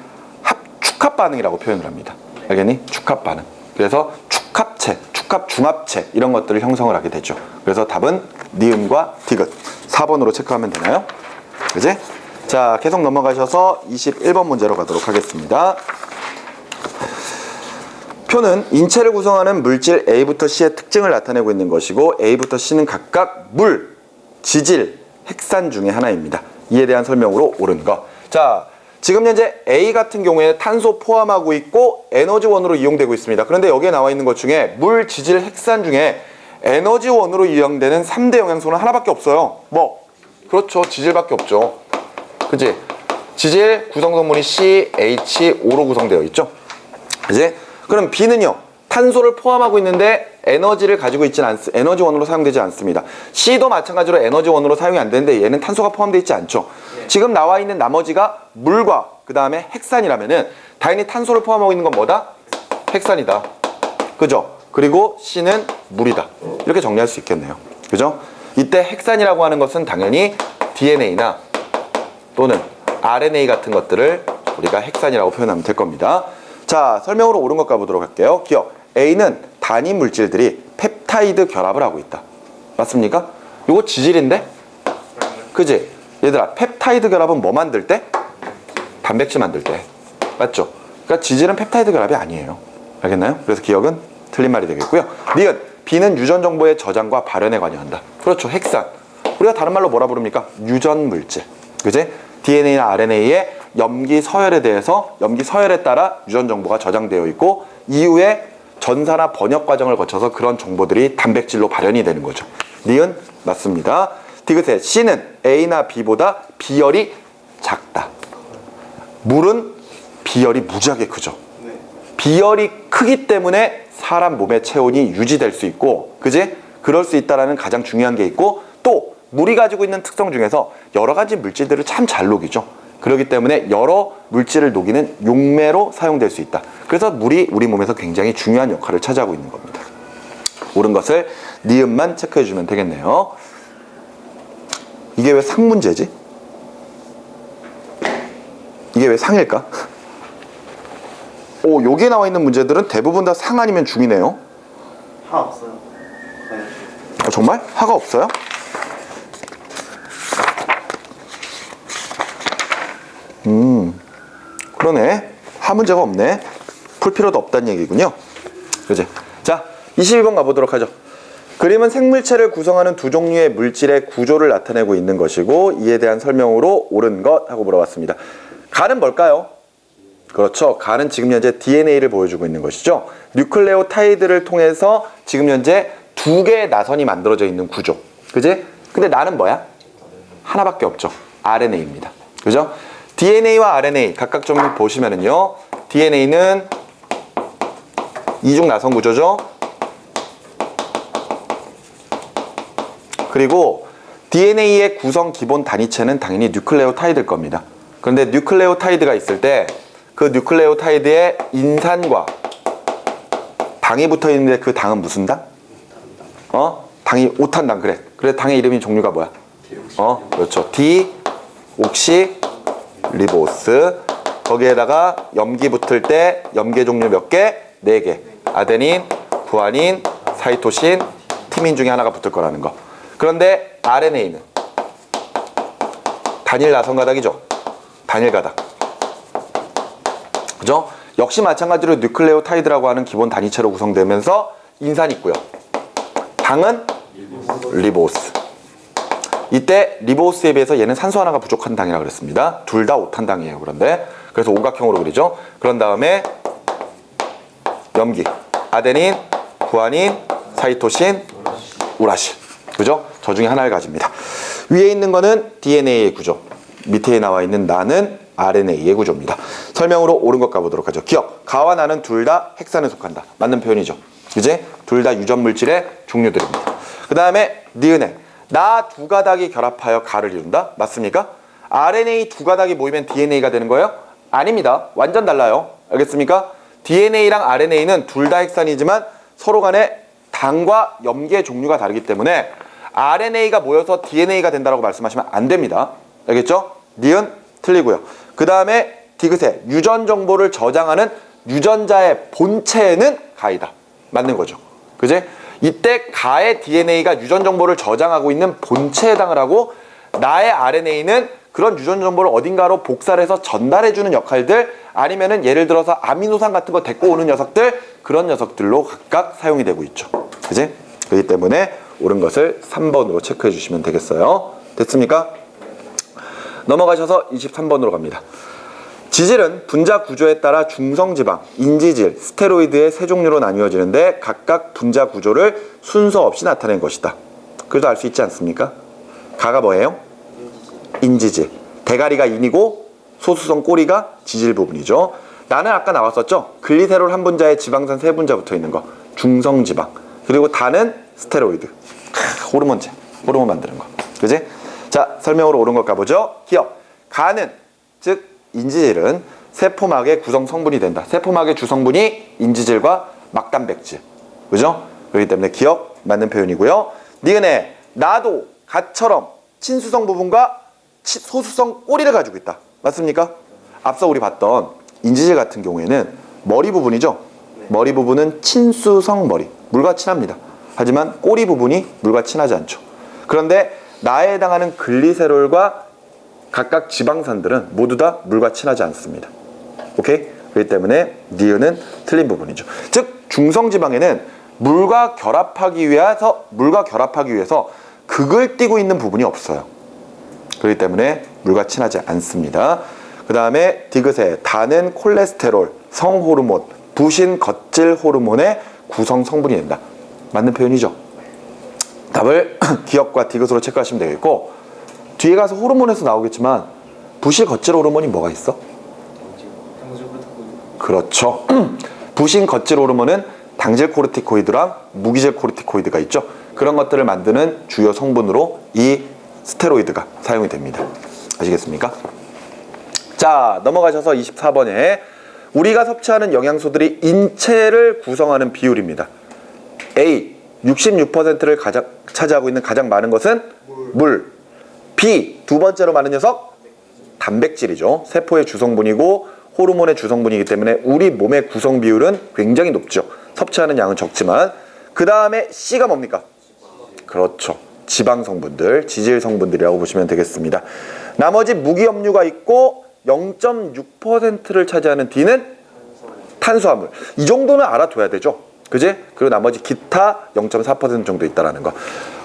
축합 반응이라고 표현을 합니다. 알겠니? 축합 반응. 그래서 축합체, 축합 중합체 이런 것들을 형성을 하게 되죠. 그래서 답은 니은과 디귿 4번으로 체크하면 되나요? 그지? 자, 계속 넘어가셔서 21번 문제로 가도록 하겠습니다. 표는 인체를 구성하는 물질 A부터 C의 특징을 나타내고 있는 것이고 A부터 C는 각각 물, 지질, 핵산 중에 하나입니다. 이에 대한 설명으로 옳은 것. 자, 지금 현재 A 같은 경우에 탄소 포함하고 있고 에너지원으로 이용되고 있습니다. 그런데 여기에 나와 있는 것 중에 물, 지질, 핵산 중에 에너지원으로 이용되는 3대 영양소는 하나밖에 없어요. 뭐? 그렇죠. 지질밖에 없죠. 그치? 지질 구성성분이 CH5로 구성되어 있죠. 그치? 그럼 B는요. 탄소를 포함하고 있는데 에너지를 가지고 있지는 에너지원으로 사용되지 않습니다. C도 마찬가지로 에너지원으로 사용이 안 되는데 얘는 탄소가 포함되어 있지 않죠. 지금 나와 있는 나머지가 물과 그 다음에 핵산이라면은 당연히 탄소를 포함하고 있는 건 뭐다? 핵산이다. 그죠? 그리고 C는 물이다. 이렇게 정리할 수 있겠네요. 그죠? 이때 핵산이라고 하는 것은 당연히 DNA나 또는 RNA 같은 것들을 우리가 핵산이라고 표현하면 될 겁니다. 자, 설명으로 옳은 것 가보도록 할게요. 기억. A는 단위 물질들이 펩타이드 결합을 하고 있다. 맞습니까? 이거 지질인데? 그지? 얘들아, 펩타이드 결합은 뭐 만들 때? 단백질 만들 때. 맞죠? 그러니까 지질은 펩타이드 결합이 아니에요. 알겠나요? 그래서 기억은 틀린 말이 되겠고요. 니은, B는 유전 정보의 저장과 발현에 관여한다. 그렇죠. 핵산. 우리가 다른 말로 뭐라 부릅니까? 유전 물질. 그지? DNA나 RNA의 염기 서열에 대해서 염기 서열에 따라 유전 정보가 저장되어 있고 이후에 전사나 번역 과정을 거쳐서 그런 정보들이 단백질로 발현이 되는 거죠. 니은 맞습니다. 디귿에 C는 A나 B보다 비열이 작다. 물은 비열이 무지하게 크죠. 비열이 크기 때문에 사람 몸의 체온이 유지될 수 있고, 그지? 그럴 수 있다라는 가장 중요한 게 있고, 또 물이 가지고 있는 특성 중에서 여러 가지 물질들을 참 잘 녹이죠. 그렇기 때문에 여러 물질을 녹이는 용매로 사용될 수 있다. 그래서 물이 우리 몸에서 굉장히 중요한 역할을 차지하고 있는 겁니다. 옳은 것을 니은만 체크해 주면 되겠네요. 이게 왜 상 문제지? 이게 왜 상일까? 오, 여기에 나와 있는 문제들은 대부분 다 상 아니면 중이네요. 하 없어요. 네. 아, 정말? 하가 없어요? 그러네. 하 문제가 없네. 풀 필요도 없다는 얘기군요. 그지? 자, 22번 가보도록 하죠. 그림은 생물체를 구성하는 두 종류의 물질의 구조를 나타내고 있는 것이고 이에 대한 설명으로 옳은 것 하고 물어봤습니다. 간은 뭘까요? 그렇죠. 간은 지금 현재 DNA를 보여주고 있는 것이죠. 뉴클레오타이드를 통해서 지금 현재 두 개의 나선이 만들어져 있는 구조. 그지? 근데 나는 뭐야? 하나밖에 없죠. RNA입니다. 그죠? DNA와 RNA 각각 좀 보시면은요. DNA는 이중 나선 구조죠. 그리고 DNA의 구성 기본 단위체는 당연히 뉴클레오타이드일 겁니다. 그런데 뉴클레오타이드가 있을 때 그 뉴클레오타이드의 인산과 당이 붙어 있는데 그 당은 무슨 당? 당이 오탄당. 그래 당의 이름이 종류가 뭐야? 그렇죠. 디옥시리보스. 거기에다가 염기 붙을 때 염계 종류 몇 개? 4개. 아데닌, 구아닌, 사이토신, 티민 중에 하나가 붙을 거라는 거. 그런데 RNA는 단일 나선 가닥이죠. 단일 가닥. 그죠? 역시 마찬가지로 뉴클레오타이드라고 하는 기본 단위체로 구성되면서 인산이 있고요. 당은 리보스. 이때 리보스에 비해서 얘는 산소 하나가 부족한 당이라고 그랬습니다. 둘 다 오탄당이에요. 그래서 오각형으로 그리죠. 그런 다음에 염기, 아데닌, 구아닌, 사이토신, 우라실. 그죠? 저 중에 하나를 가집니다. 위에 있는 거는 DNA의 구조. 밑에 나와 있는 나는 RNA의 구조입니다. 설명으로 옳은 것 가보도록 하죠. 기억. 가와 나는 둘 다 핵산에 속한다. 맞는 표현이죠. 이제 둘 다 유전 물질의 종류들입니다. 그 다음에 니은에 나 두 가닥이 결합하여 가를 이룬다. 맞습니까? RNA 두 가닥이 모이면 DNA가 되는 거예요? 아닙니다. 완전 달라요. 알겠습니까? DNA랑 RNA는 둘 다 핵산이지만 서로 간에 당과 염계 종류가 다르기 때문에 RNA가 모여서 DNA가 된다고 말씀하시면 안 됩니다. 알겠죠? 니은 틀리고요. 그 다음에 디귿에 유전 정보를 저장하는 유전자의 본체는 가이다. 맞는 거죠. 그지? 이때 가의 DNA가 유전 정보를 저장하고 있는 본체에 해당을 하고 나의 RNA는 그런 유전 정보를 어딘가로 복사를 해서 전달해주는 역할들, 아니면은 예를 들어서 아미노산 같은 거 데리고 오는 녀석들, 그런 녀석들로 각각 사용이 되고 있죠. 그지? 그렇기 때문에 옳은 것을 3번으로 체크해 주시면 되겠어요. 됐습니까? 넘어가셔서 23번으로 갑니다. 지질은 분자 구조에 따라 중성지방, 인지질, 스테로이드의 세 종류로 나뉘어지는데 각각 분자 구조를 순서 없이 나타낸 것이다. 그래도 알 수 있지 않습니까? 가가 뭐예요? 인지질. 대가리가 인이고 소수성 꼬리가 지질 부분이죠. 나는 아까 나왔었죠? 글리세롤 한 분자에 지방산 세 분자 붙어 있는 거. 중성지방. 그리고 다는 스테로이드. 호르몬제. 호르몬 만드는 거. 그지? 자, 설명으로 옳은 것 가보죠. 기억. 가는, 즉 인지질은 세포막의 구성 성분이 된다. 세포막의 주성분이 인지질과 막단백질. 그죠? 그렇기 때문에 기억 맞는 표현이고요. 니은에 나도 갓처럼 친수성 부분과 소수성 꼬리를 가지고 있다. 맞습니까? 앞서 우리 봤던 인지질 같은 경우에는 머리 부분이죠. 머리 부분은 친수성 머리. 물과 친합니다. 하지만 꼬리 부분이 물과 친하지 않죠. 그런데 나에 해당하는 글리세롤과 각각 지방산들은 모두 다 물과 친하지 않습니다. 오케이? 그렇기 때문에 니은은 틀린 부분이죠. 즉 중성지방에는 물과 결합하기 위해서 극을 띠고 있는 부분이 없어요. 그렇기 때문에 물과 친하지 않습니다. 그 다음에 디귿에 다는 콜레스테롤, 성호르몬, 부신 겉질 호르몬의 구성 성분이 된다. 맞는 표현이죠. 답을 기억과 디귿으로 체크하시면 되겠고, 뒤에 가서 호르몬에서 나오겠지만 부실 겉질 호르몬이 뭐가 있어? 그렇죠. 부신 겉질 호르몬은 당질 코르티코이드랑 무기질 코르티코이드가 있죠. 그런 것들을 만드는 주요 성분으로 이 스테로이드가 사용이 됩니다. 아시겠습니까? 자, 넘어가셔서 24번에 우리가 섭취하는 영양소들이 인체를 구성하는 비율입니다. A, 66%를 차지하고 있는 가장 많은 것은 물. B, 두 번째로 많은 녀석 단백질이죠. 세포의 주성분이고 호르몬의 주성분이기 때문에 우리 몸의 구성 비율은 굉장히 높죠. 섭취하는 양은 적지만. 그 다음에 C가 뭡니까? 그렇죠. 지방 성분들, 지질 성분들이라고 보시면 되겠습니다. 나머지 무기염류가 있고 0.6%를 차지하는 D는 탄수화물. 이 정도는 알아둬야 되죠. 그지? 그리고 나머지 기타 0.4% 정도 있다라는 거.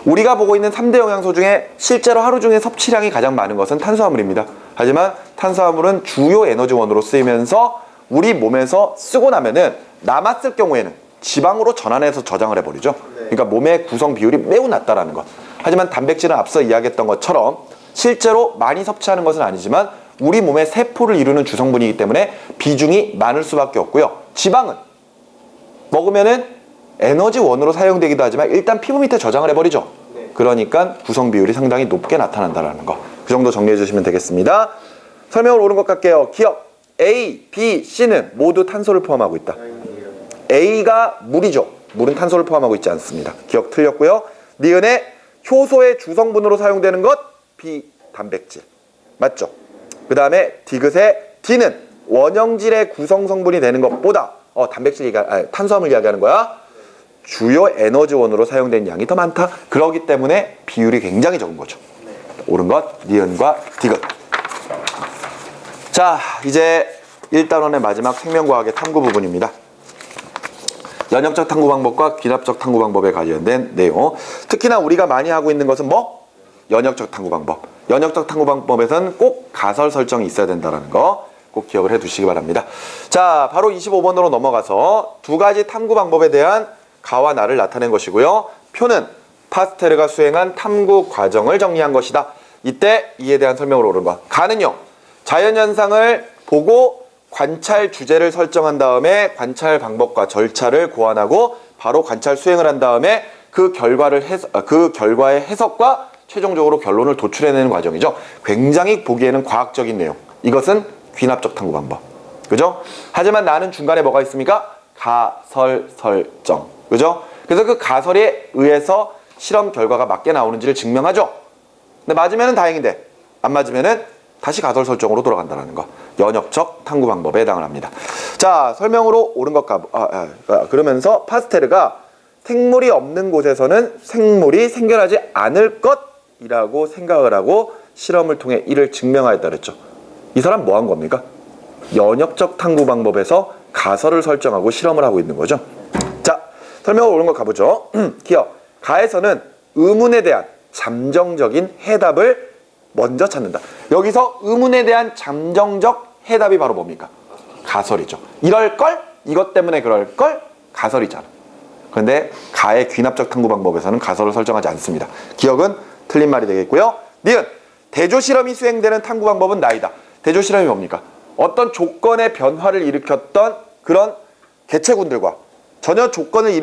우리가 보고 있는 3대 영양소 중에 실제로 하루 중에 섭취량이 가장 많은 것은 탄수화물입니다. 하지만 탄수화물은 주요 에너지원으로 쓰이면서 우리 몸에서 쓰고 나면은 남았을 경우에는 지방으로 전환해서 저장을 해버리죠. 그러니까 몸의 구성 비율이 매우 낮다라는 것. 하지만 단백질은 앞서 이야기했던 것처럼 실제로 많이 섭취하는 것은 아니지만 우리 몸의 세포를 이루는 주성분이기 때문에 비중이 많을 수밖에 없고요. 지방은 먹으면은 에너지원으로 사용되기도 하지만 일단 피부 밑에 저장을 해버리죠. 그러니까 구성 비율이 상당히 높게 나타난다는 거. 그 정도 정리해 주시면 되겠습니다. 설명을 옳은 것 같게요. 기억. A, B, C는 모두 탄소를 포함하고 있다. A가 물이죠. 물은 탄소를 포함하고 있지 않습니다. 기억 틀렸고요. 니은의 효소의 주성분으로 사용되는 것 B, 단백질. 맞죠? 그 다음에 디귿의 D는 원형질의 구성 성분이 되는 것보다 탄수화물 이야기하는 거야. 주요 에너지원으로 사용된 양이 더 많다. 그렇기 때문에 비율이 굉장히 적은 거죠. 옳은 것 니은과 디귿. 자, 이제 1단원의 마지막 생명과학의 탐구 부분입니다. 연역적 탐구 방법과 귀납적 탐구 방법에 관련된 내용. 특히나 우리가 많이 하고 있는 것은 뭐? 연역적 탐구 방법. 연역적 탐구 방법에서는 꼭 가설 설정이 있어야 된다는 거 꼭 기억을 해 두시기 바랍니다. 자, 바로 25번으로 넘어가서 두 가지 탐구 방법에 대한 가와 나를 나타낸 것이고요. 표는 파스테르가 수행한 탐구 과정을 정리한 것이다. 이때 이에 대한 설명을 옳은 것. 가는요, 자연현상을 보고 관찰 주제를 설정한 다음에 관찰 방법과 절차를 고안하고 바로 관찰 수행을 한 다음에 그 결과의 해석과 최종적으로 결론을 도출해내는 과정이죠. 굉장히 보기에는 과학적인 내용. 이것은 귀납적 탐구 방법. 그죠? 하지만 나는 중간에 뭐가 있습니까? 가설 설정. 그죠? 그래서 그 가설에 의해서 실험 결과가 맞게 나오는지를 증명하죠. 근데 맞으면은 다행인데 안 맞으면은 다시 가설 설정으로 돌아간다는 거. 연역적 탐구 방법에 해당을 합니다. 자, 설명으로 옳은 것 그러면서 파스테르가 생물이 없는 곳에서는 생물이 생겨나지 않을 것이라고 생각을 하고 실험을 통해 이를 증명하였다 그랬죠. 이 사람 뭐 한 겁니까? 연역적 탐구 방법에서 가설을 설정하고 실험을 하고 있는 거죠. 자, 설명을 옳은 거 가보죠. 기억. 가에서는 의문에 대한 잠정적인 해답을 먼저 찾는다. 여기서 의문에 대한 잠정적 해답이 바로 뭡니까? 가설이죠. 이럴걸? 이것 때문에 그럴걸? 가설이잖아. 그런데 가의 귀납적 탐구 방법에서는 가설을 설정하지 않습니다. 기억은 틀린 말이 되겠고요. 니은. 대조 실험이 수행되는 탐구 방법은 나이다. 대조 실험이 뭡니까? 어떤 조건의 변화를 일으켰던 그런 개체군들과 전혀 조건의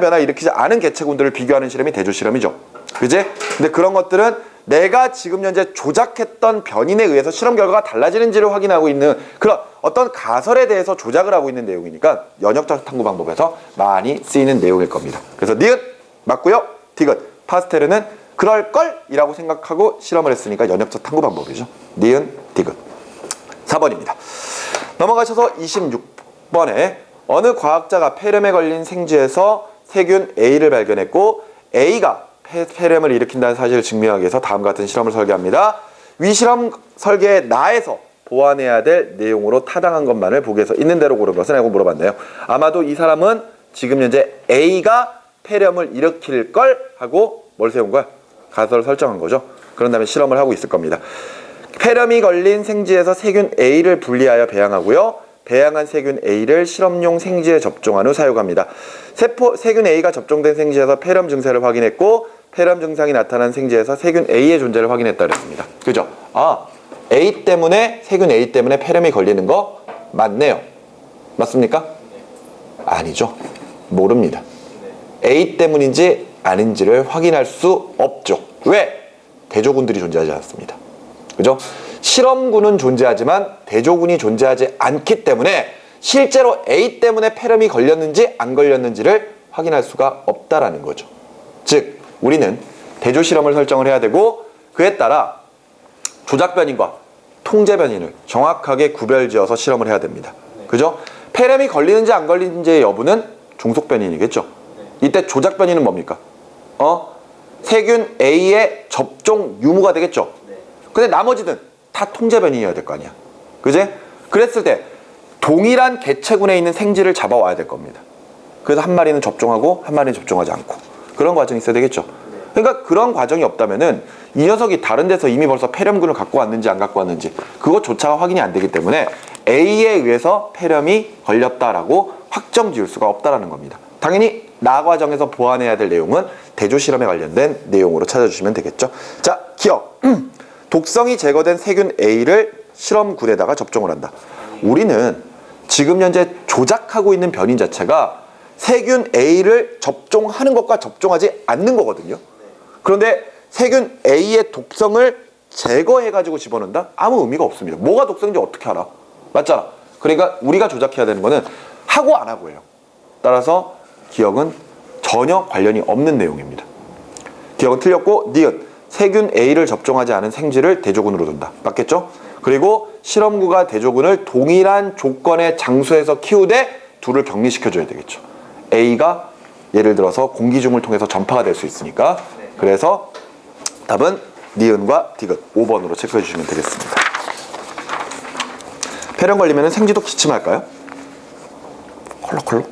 변화를 일으키지 않은 개체군들을 비교하는 실험이 대조 실험이죠. 그지? 근데 그런 것들은 내가 지금 현재 조작했던 변인에 의해서 실험 결과가 달라지는지를 확인하고 있는 그런 어떤 가설에 대해서 조작을 하고 있는 내용이니까 연역적 탐구 방법에서 많이 쓰이는 내용일 겁니다. 그래서 니은 맞고요. 디귿. 파스텔은 그럴걸이라고 생각하고 실험을 했으니까 연역적 탐구 방법이죠. 니은 디귿. 4번입니다. 넘어가셔서 26번에 어느 과학자가 폐렴에 걸린 생쥐에서 세균 A를 발견했고 A가 폐렴을 일으킨다는 사실을 증명하기 위해서 다음과 같은 실험을 설계합니다. 위 실험 설계에 나에서 보완해야 될 내용으로 타당한 것만을 보기에서 있는 대로 고른 것은 라고 물어봤네요. 아마도 이 사람은 지금 현재 A가 폐렴을 일으킬 걸 하고 뭘 세운 거야? 가설을 설정한 거죠. 그런 다음에 실험을 하고 있을 겁니다. 폐렴이 걸린 생쥐에서 세균 A를 분리하여 배양하고요. 배양한 세균 A를 실험용 생쥐에 접종한 후 사육합니다. 세균 A가 접종된 생쥐에서 폐렴 증세를 확인했고 폐렴 증상이 나타난 생쥐에서 세균 A의 존재를 확인했다 그랬습니다. 그죠? A 때문에 세균 A 때문에 폐렴이 걸리는 거 맞네요. 맞습니까? 아니죠. 모릅니다. A 때문인지 아닌지를 확인할 수 없죠. 왜? 대조군들이 존재하지 않습니다. 그죠? 실험군은 존재하지만 대조군이 존재하지 않기 때문에 실제로 A 때문에 폐렴이 걸렸는지 안 걸렸는지를 확인할 수가 없다라는 거죠. 즉 우리는 대조 실험을 설정을 해야 되고 그에 따라 조작 변인과 통제 변인을 정확하게 구별지어서 실험을 해야 됩니다. 그죠? 폐렴이 걸리는지 안 걸리는지의 여부는 종속 변인이겠죠. 이때 조작 변인은 뭡니까? 세균 A의 접종 유무가 되겠죠. 근데 나머지는 다 통제 변이여야 될 거 아니야. 그지? 그랬을 때 동일한 개체군에 있는 생쥐를 잡아와야 될 겁니다. 그래서 한 마리는 접종하고 한 마리는 접종하지 않고 그런 과정이 있어야 되겠죠. 그러니까 그런 과정이 없다면은 이 녀석이 다른 데서 이미 벌써 폐렴균을 갖고 왔는지 안 갖고 왔는지 그것조차가 확인이 안 되기 때문에 A에 의해서 폐렴이 걸렸다라고 확정 지을 수가 없다라는 겁니다. 당연히 나 과정에서 보완해야 될 내용은 대조 실험에 관련된 내용으로 찾아주시면 되겠죠. 자, 기억. 독성이 제거된 세균 A를 실험군에다가 접종을 한다. 우리는 지금 현재 조작하고 있는 변인 자체가 세균 A를 접종하는 것과 접종하지 않는 거거든요. 그런데 세균 A의 독성을 제거해가지고 집어넣는다? 아무 의미가 없습니다. 뭐가 독성인지 어떻게 알아? 맞잖아. 그러니까 우리가 조작해야 되는 거는 하고 안 하고예요. 따라서 기억은 전혀 관련이 없는 내용입니다. 기억은 틀렸고 니은. 세균 A를 접종하지 않은 생쥐를 대조군으로 둔다. 맞겠죠? 그리고 실험구가 대조군을 동일한 조건의 장소에서 키우되 둘을 격리시켜줘야 되겠죠. A가 예를 들어서 공기 중을 통해서 전파가 될 수 있으니까. 그래서 답은 니은과 디귿 5번으로 체크해 주시면 되겠습니다. 폐렴 걸리면 생쥐도 기침할까요? 콜록콜록?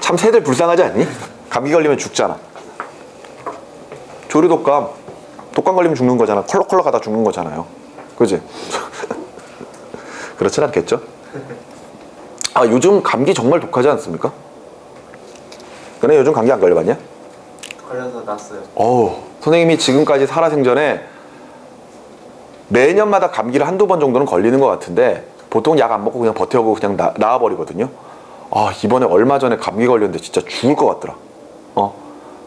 참 새들 불쌍하지 않니? 감기 걸리면 죽잖아. 조류독감, 독감 걸리면 죽는 거잖아. 콜록콜록 하다 죽는 거잖아요. 그지? 그렇진 않겠죠? 요즘 감기 정말 독하지 않습니까? 너네 요즘 감기 안 걸려봤냐? 걸려서 났어요. 선생님이 지금까지 살아생전에 매년마다 감기를 한두 번 정도는 걸리는 것 같은데 보통 약 안 먹고 그냥 버텨오고 그냥 나아버리거든요. 이번에 얼마 전에 감기 걸렸는데 진짜 죽을 것 같더라.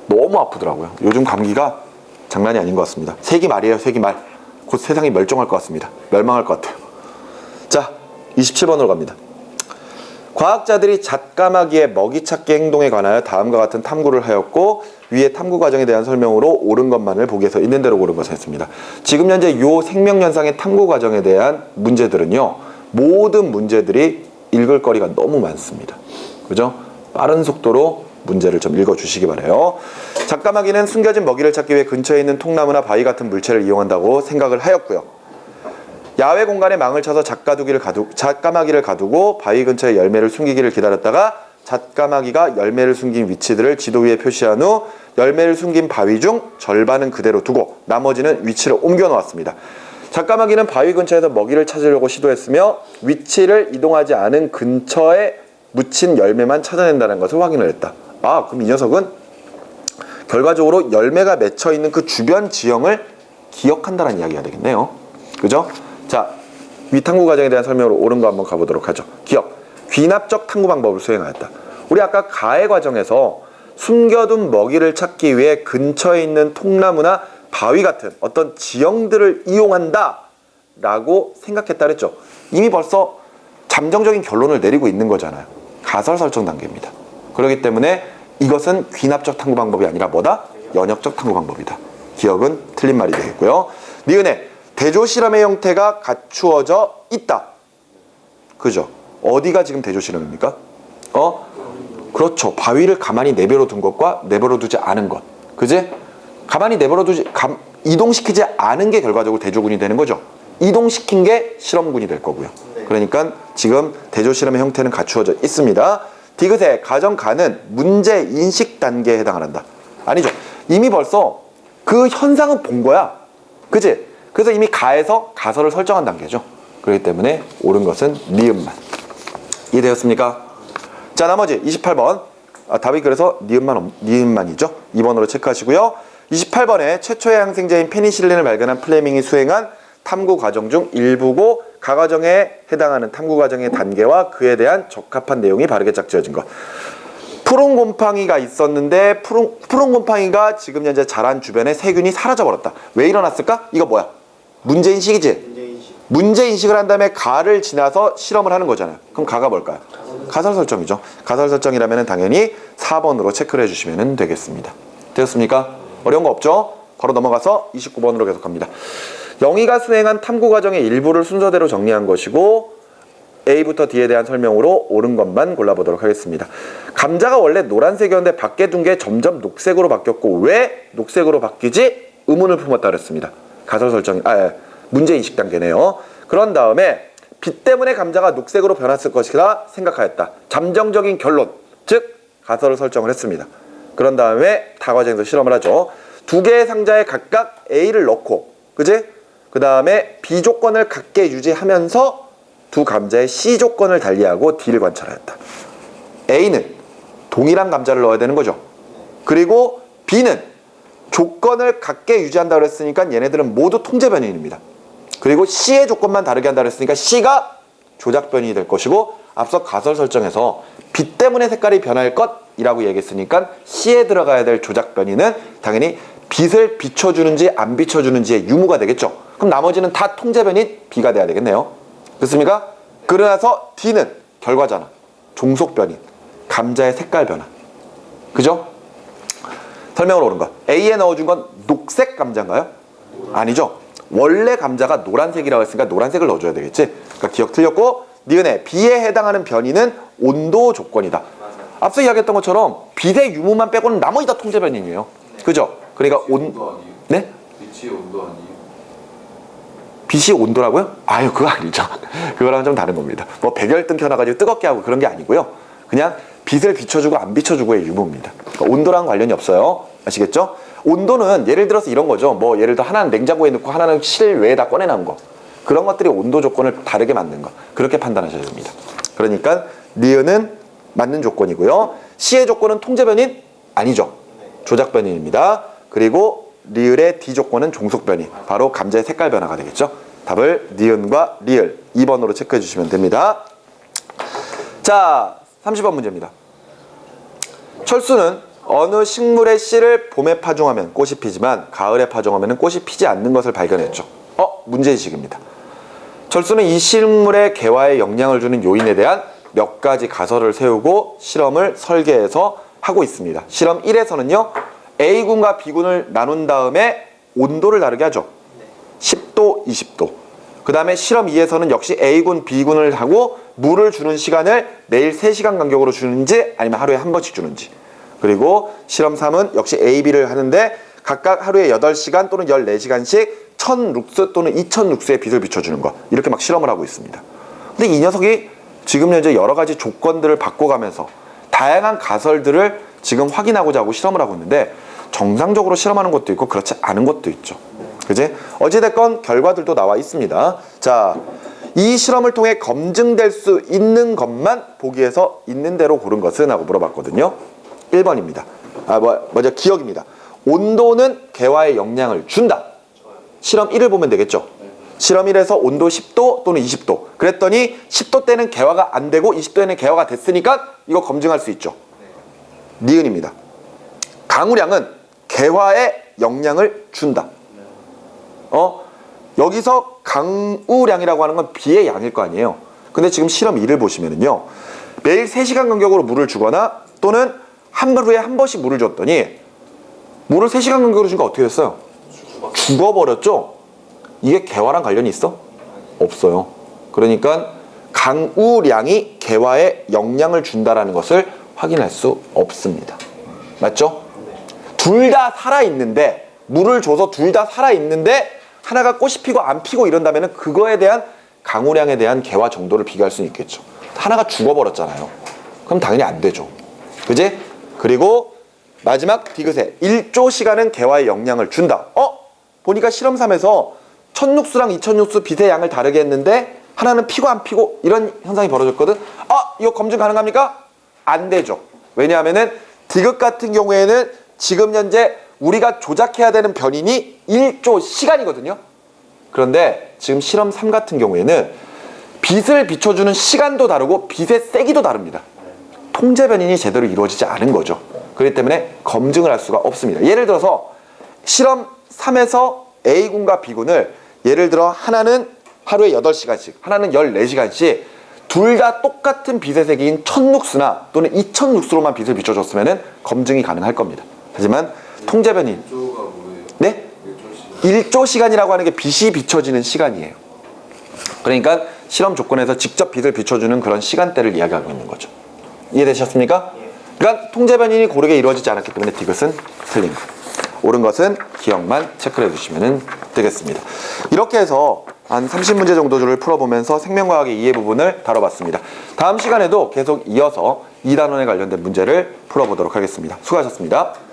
너무 아프더라고요. 요즘 감기가 장난이 아닌 것 같습니다. 세기 말이에요, 세기 말. 곧 세상이 멸종할 것 같습니다. 멸망할 것 같아요. 자, 27번으로 갑니다. 과학자들이 잣까마귀의 먹이 찾기 행동에 관하여 다음과 같은 탐구를 하였고 위의 탐구 과정에 대한 설명으로 옳은 것만을 보기에서 있는 대로 고른 것을 했습니다. 지금 현재 요 생명현상의 탐구 과정에 대한 문제들은요, 모든 문제들이 읽을 거리가 너무 많습니다. 그죠? 빠른 속도로 문제를 좀 읽어주시기 바래요. 작가마귀는 숨겨진 먹이를 찾기 위해 근처에 있는 통나무나 바위 같은 물체를 이용한다고 생각을 하였고요. 야외 공간에 망을 쳐서 작가마귀를 가두고 바위 근처에 열매를 숨기기를 기다렸다가 작가마귀가 열매를 숨긴 위치들을 지도 위에 표시한 후 열매를 숨긴 바위 중 절반은 그대로 두고 나머지는 위치를 옮겨 놓았습니다. 작가마귀는 바위 근처에서 먹이를 찾으려고 시도했으며 위치를 이동하지 않은 근처에 묻힌 열매만 찾아낸다는 것을 확인을 했다. 아, 그럼 이 녀석은 결과적으로 열매가 맺혀 있는 그 주변 지형을 기억한다는 이야기가 되겠네요. 그죠? 자, 위 탐구 과정에 대한 설명으로 옳은 거 한번 가보도록 하죠. 기억. 귀납적 탐구 방법을 수행하였다. 우리 아까 가해 과정에서 숨겨둔 먹이를 찾기 위해 근처에 있는 통나무나 바위 같은 어떤 지형들을 이용한다 라고 생각했다 그랬죠. 이미 벌써 잠정적인 결론을 내리고 있는 거잖아요. 가설 설정 단계입니다. 그렇기 때문에 이것은 귀납적 탐구 방법이 아니라 뭐다? 연역적 탐구 방법이다. 기억은 틀린 말이 되겠고요. 니은에 대조 실험의 형태가 갖추어져 있다. 그죠? 어디가 지금 대조 실험입니까? 그렇죠. 바위를 가만히 내버려 둔 것과 내버려 두지 않은 것. 그지? 가만히 내버려 두지, 이동시키지 않은 게 결과적으로 대조군이 되는 거죠. 이동시킨 게 실험군이 될 거고요. 그러니까 지금 대조 실험의 형태는 갖추어져 있습니다. 디귿의 가정가는 문제 인식 단계에 해당한다. 아니죠. 이미 벌써 그 현상은 본 거야. 그지? 그래서 이미 가에서 가설을 설정한 단계죠. 그렇기 때문에 옳은 것은 니은만. 이해되었습니까? 자, 나머지 28번. 답이 그래서 니은만이죠. 2번으로 체크하시고요. 28번에 최초의 항생제인 페니실린을 발견한 플레밍이 수행한 탐구 과정 중 일부고 가 과정에 해당하는 탐구 과정의 단계와 그에 대한 적합한 내용이 바르게 짝지어진 것. 푸른 곰팡이가 있었는데 푸른 곰팡이가 지금 현재 자란 주변에 세균이 사라져버렸다. 왜 일어났을까? 이거 뭐야? 문제인식이지? 문제인식을 한 다음에 가를 지나서 실험을 하는 거잖아요. 그럼 가가 뭘까요? 가설 설정이죠. 가설 설정이라면 당연히 4번으로 체크를 해주시면 되겠습니다. 되었습니까? 어려운 거 없죠? 바로 넘어가서 29번으로 계속합니다. 영희가 수행한 탐구 과정의 일부를 순서대로 정리한 것이고 A부터 D에 대한 설명으로 옳은 것만 골라보도록 하겠습니다. 감자가 원래 노란색이었는데 밖에 둔 게 점점 녹색으로 바뀌었고 왜 녹색으로 바뀌지? 의문을 품었다 그랬습니다. 가설 설정, 문제인식 단계네요. 그런 다음에 빛 때문에 감자가 녹색으로 변했을 것이라 생각하였다. 잠정적인 결론, 즉 가설을 설정을 했습니다. 그런 다음에 다 과정에서 실험을 하죠. 두 개의 상자에 각각 A를 넣고, 그지? 그 다음에 B 조건을 같게 유지하면서 두 감자의 C 조건을 달리하고 D를 관찰하였다. A는 동일한 감자를 넣어야 되는 거죠. 그리고 B는 조건을 같게 유지한다고 했으니까 얘네들은 모두 통제 변인입니다. 그리고 C의 조건만 다르게 한다고 했으니까 C가 조작 변인이 될 것이고 앞서 가설 설정에서 빛 때문에 색깔이 변할 것이라고 얘기했으니까 C에 들어가야 될 조작 변인은 당연히 빛을 비춰주는지 안 비춰주는지의 유무가 되겠죠. 그럼 나머지는 다 통제 변인 B가 돼야 되겠네요. 됐습니까? 그러나서 D는 결과잖아. 종속 변인, 감자의 색깔 변화. 그죠? 설명을 옳은 것. A에 넣어준 건 녹색 감자인가요? 아니죠. 원래 감자가 노란색이라고 했으니까 노란색을 넣어줘야 되겠지. 그러니까 기억 틀렸고 니은에 B에 해당하는 변이는 온도 조건이다. 앞서 이야기했던 것처럼 빛의 유무만 빼고는 나머지 다 통제 변인이에요. 그죠? 그러니까 온도 아니에요? 네? 빛이 온도 아니에요? 빛이 온도라고요? 아유, 그거 아니죠. 그거랑 좀 다른 겁니다. 뭐 백열등 켜놔가지고 뜨겁게 하고 그런 게 아니고요. 그냥 빛을 비춰주고 안 비춰주고의 유무입니다. 그러니까 온도랑 관련이 없어요. 아시겠죠? 온도는 예를 들어서 이런 거죠. 뭐 예를 들어 하나는 냉장고에 넣고 하나는 실외에다 꺼내놓은 거. 그런 것들이 온도 조건을 다르게 만든 거. 그렇게 판단하셔야 됩니다. 그러니까 니은은 맞는 조건이고요. C의 조건은 통제 변인? 아니죠. 조작 변인입니다. 그리고 리을의 D 조건은 종속 변인. 바로 감자의 색깔 변화가 되겠죠. 답을 니은과 리을 2번으로 체크해 주시면 됩니다. 자, 30번 문제입니다. 철수는 어느 식물의 씨를 봄에 파종하면 꽃이 피지만 가을에 파종하면 꽃이 피지 않는 것을 발견했죠. 문제의식입니다. 철수는 이 식물의 개화에 영향을 주는 요인에 대한 몇 가지 가설을 세우고 실험을 설계해서 하고 있습니다. 실험 1에서는요. A군과 B군을 나눈 다음에 온도를 다르게 하죠. 10도, 20도. 그 다음에 실험 2에서는 역시 A군, B군을 하고 물을 주는 시간을 매일 3시간 간격으로 주는지 아니면 하루에 한 번씩 주는지. 그리고 실험 3은 역시 A, B를 하는데 각각 하루에 8시간 또는 14시간씩 1000룩스 또는 2000룩스의 빛을 비춰주는 거. 이렇게 막 실험을 하고 있습니다. 근데 이 녀석이 지금 현재 여러 가지 조건들을 바꿔가면서 다양한 가설들을 지금 확인하고자 하고 실험을 하고 있는데 정상적으로 실험하는 것도 있고 그렇지 않은 것도 있죠. 그지? 어찌됐건 결과들도 나와 있습니다. 자, 이 실험을 통해 검증될 수 있는 것만 보기에서 있는 대로 고른 것은? 하고 물어봤거든요. 1번입니다. 먼저 기억입니다. 온도는 개화에 영향을 준다. 실험 1을 보면 되겠죠. 실험 1에서 온도 10도 또는 20도. 그랬더니 10도 때는 개화가 안 되고 20도에는 개화가 됐으니까 이거 검증할 수 있죠. 니은입니다. 강우량은 개화에 영향을 준다. 여기서 강우량이라고 하는 건 비의 양일 거 아니에요. 근데 지금 실험 2를 보시면은요. 매일 3시간 간격으로 물을 주거나 또는 하루에 한 번씩 물을 줬더니 물을 3시간 간격으로 주니까 어떻게 됐어요? 죽어버렸죠? 이게 개화랑 관련이 있어? 없어요. 그러니까 강우량이 개화에 영향을 준다라는 것을 확인할 수 없습니다. 맞죠? 둘 다 살아있는데 물을 줘서 둘 다 살아있는데 하나가 꽃이 피고 안 피고 이런다면 그거에 대한 강우량에 대한 개화 정도를 비교할 수는 있겠죠. 하나가 죽어버렸잖아요. 그럼 당연히 안 되죠. 그지? 그리고 마지막 디귿에 1조 시간은 개화에 영향을 준다. 보니까 실험 3에서 1000룩스랑 2000룩스 빛의 양을 다르게 했는데 하나는 피고 안 피고 이런 현상이 벌어졌거든. 이거 검증 가능합니까? 안 되죠. 왜냐하면은 디귿 같은 경우에는 지금 현재 우리가 조작해야 되는 변인이 1조 시간이거든요. 그런데 지금 실험 3 같은 경우에는 빛을 비춰주는 시간도 다르고 빛의 세기도 다릅니다. 통제 변인이 제대로 이루어지지 않은 거죠. 그렇기 때문에 검증을 할 수가 없습니다. 예를 들어서 실험 3에서 A군과 B군을 예를 들어 하나는 하루에 8시간씩 하나는 14시간씩 둘 다 똑같은 빛의 세기인 1000룩스나 또는 2000룩스로만 빛을 비춰줬으면 검증이 가능할 겁니다. 하지만 통제 변인 1조가 뭐예요? 네? 1조 시간. 1조 시간이라고 하는 게 빛이 비춰지는 시간이에요. 그러니까 실험 조건에서 직접 빛을 비춰주는 그런 시간대를 이야기하고 있는 거죠. 이해되셨습니까? 그러니까 통제 변인이 고르게 이루어지지 않았기 때문에 디귿은 틀린 거. 옳은 것은 기억만 체크를 해주시면 되겠습니다. 이렇게 해서 한 30문제 정도를 풀어보면서 생명과학의 이해 부분을 다뤄봤습니다. 다음 시간에도 계속 이어서 2단원에 관련된 문제를 풀어보도록 하겠습니다. 수고하셨습니다.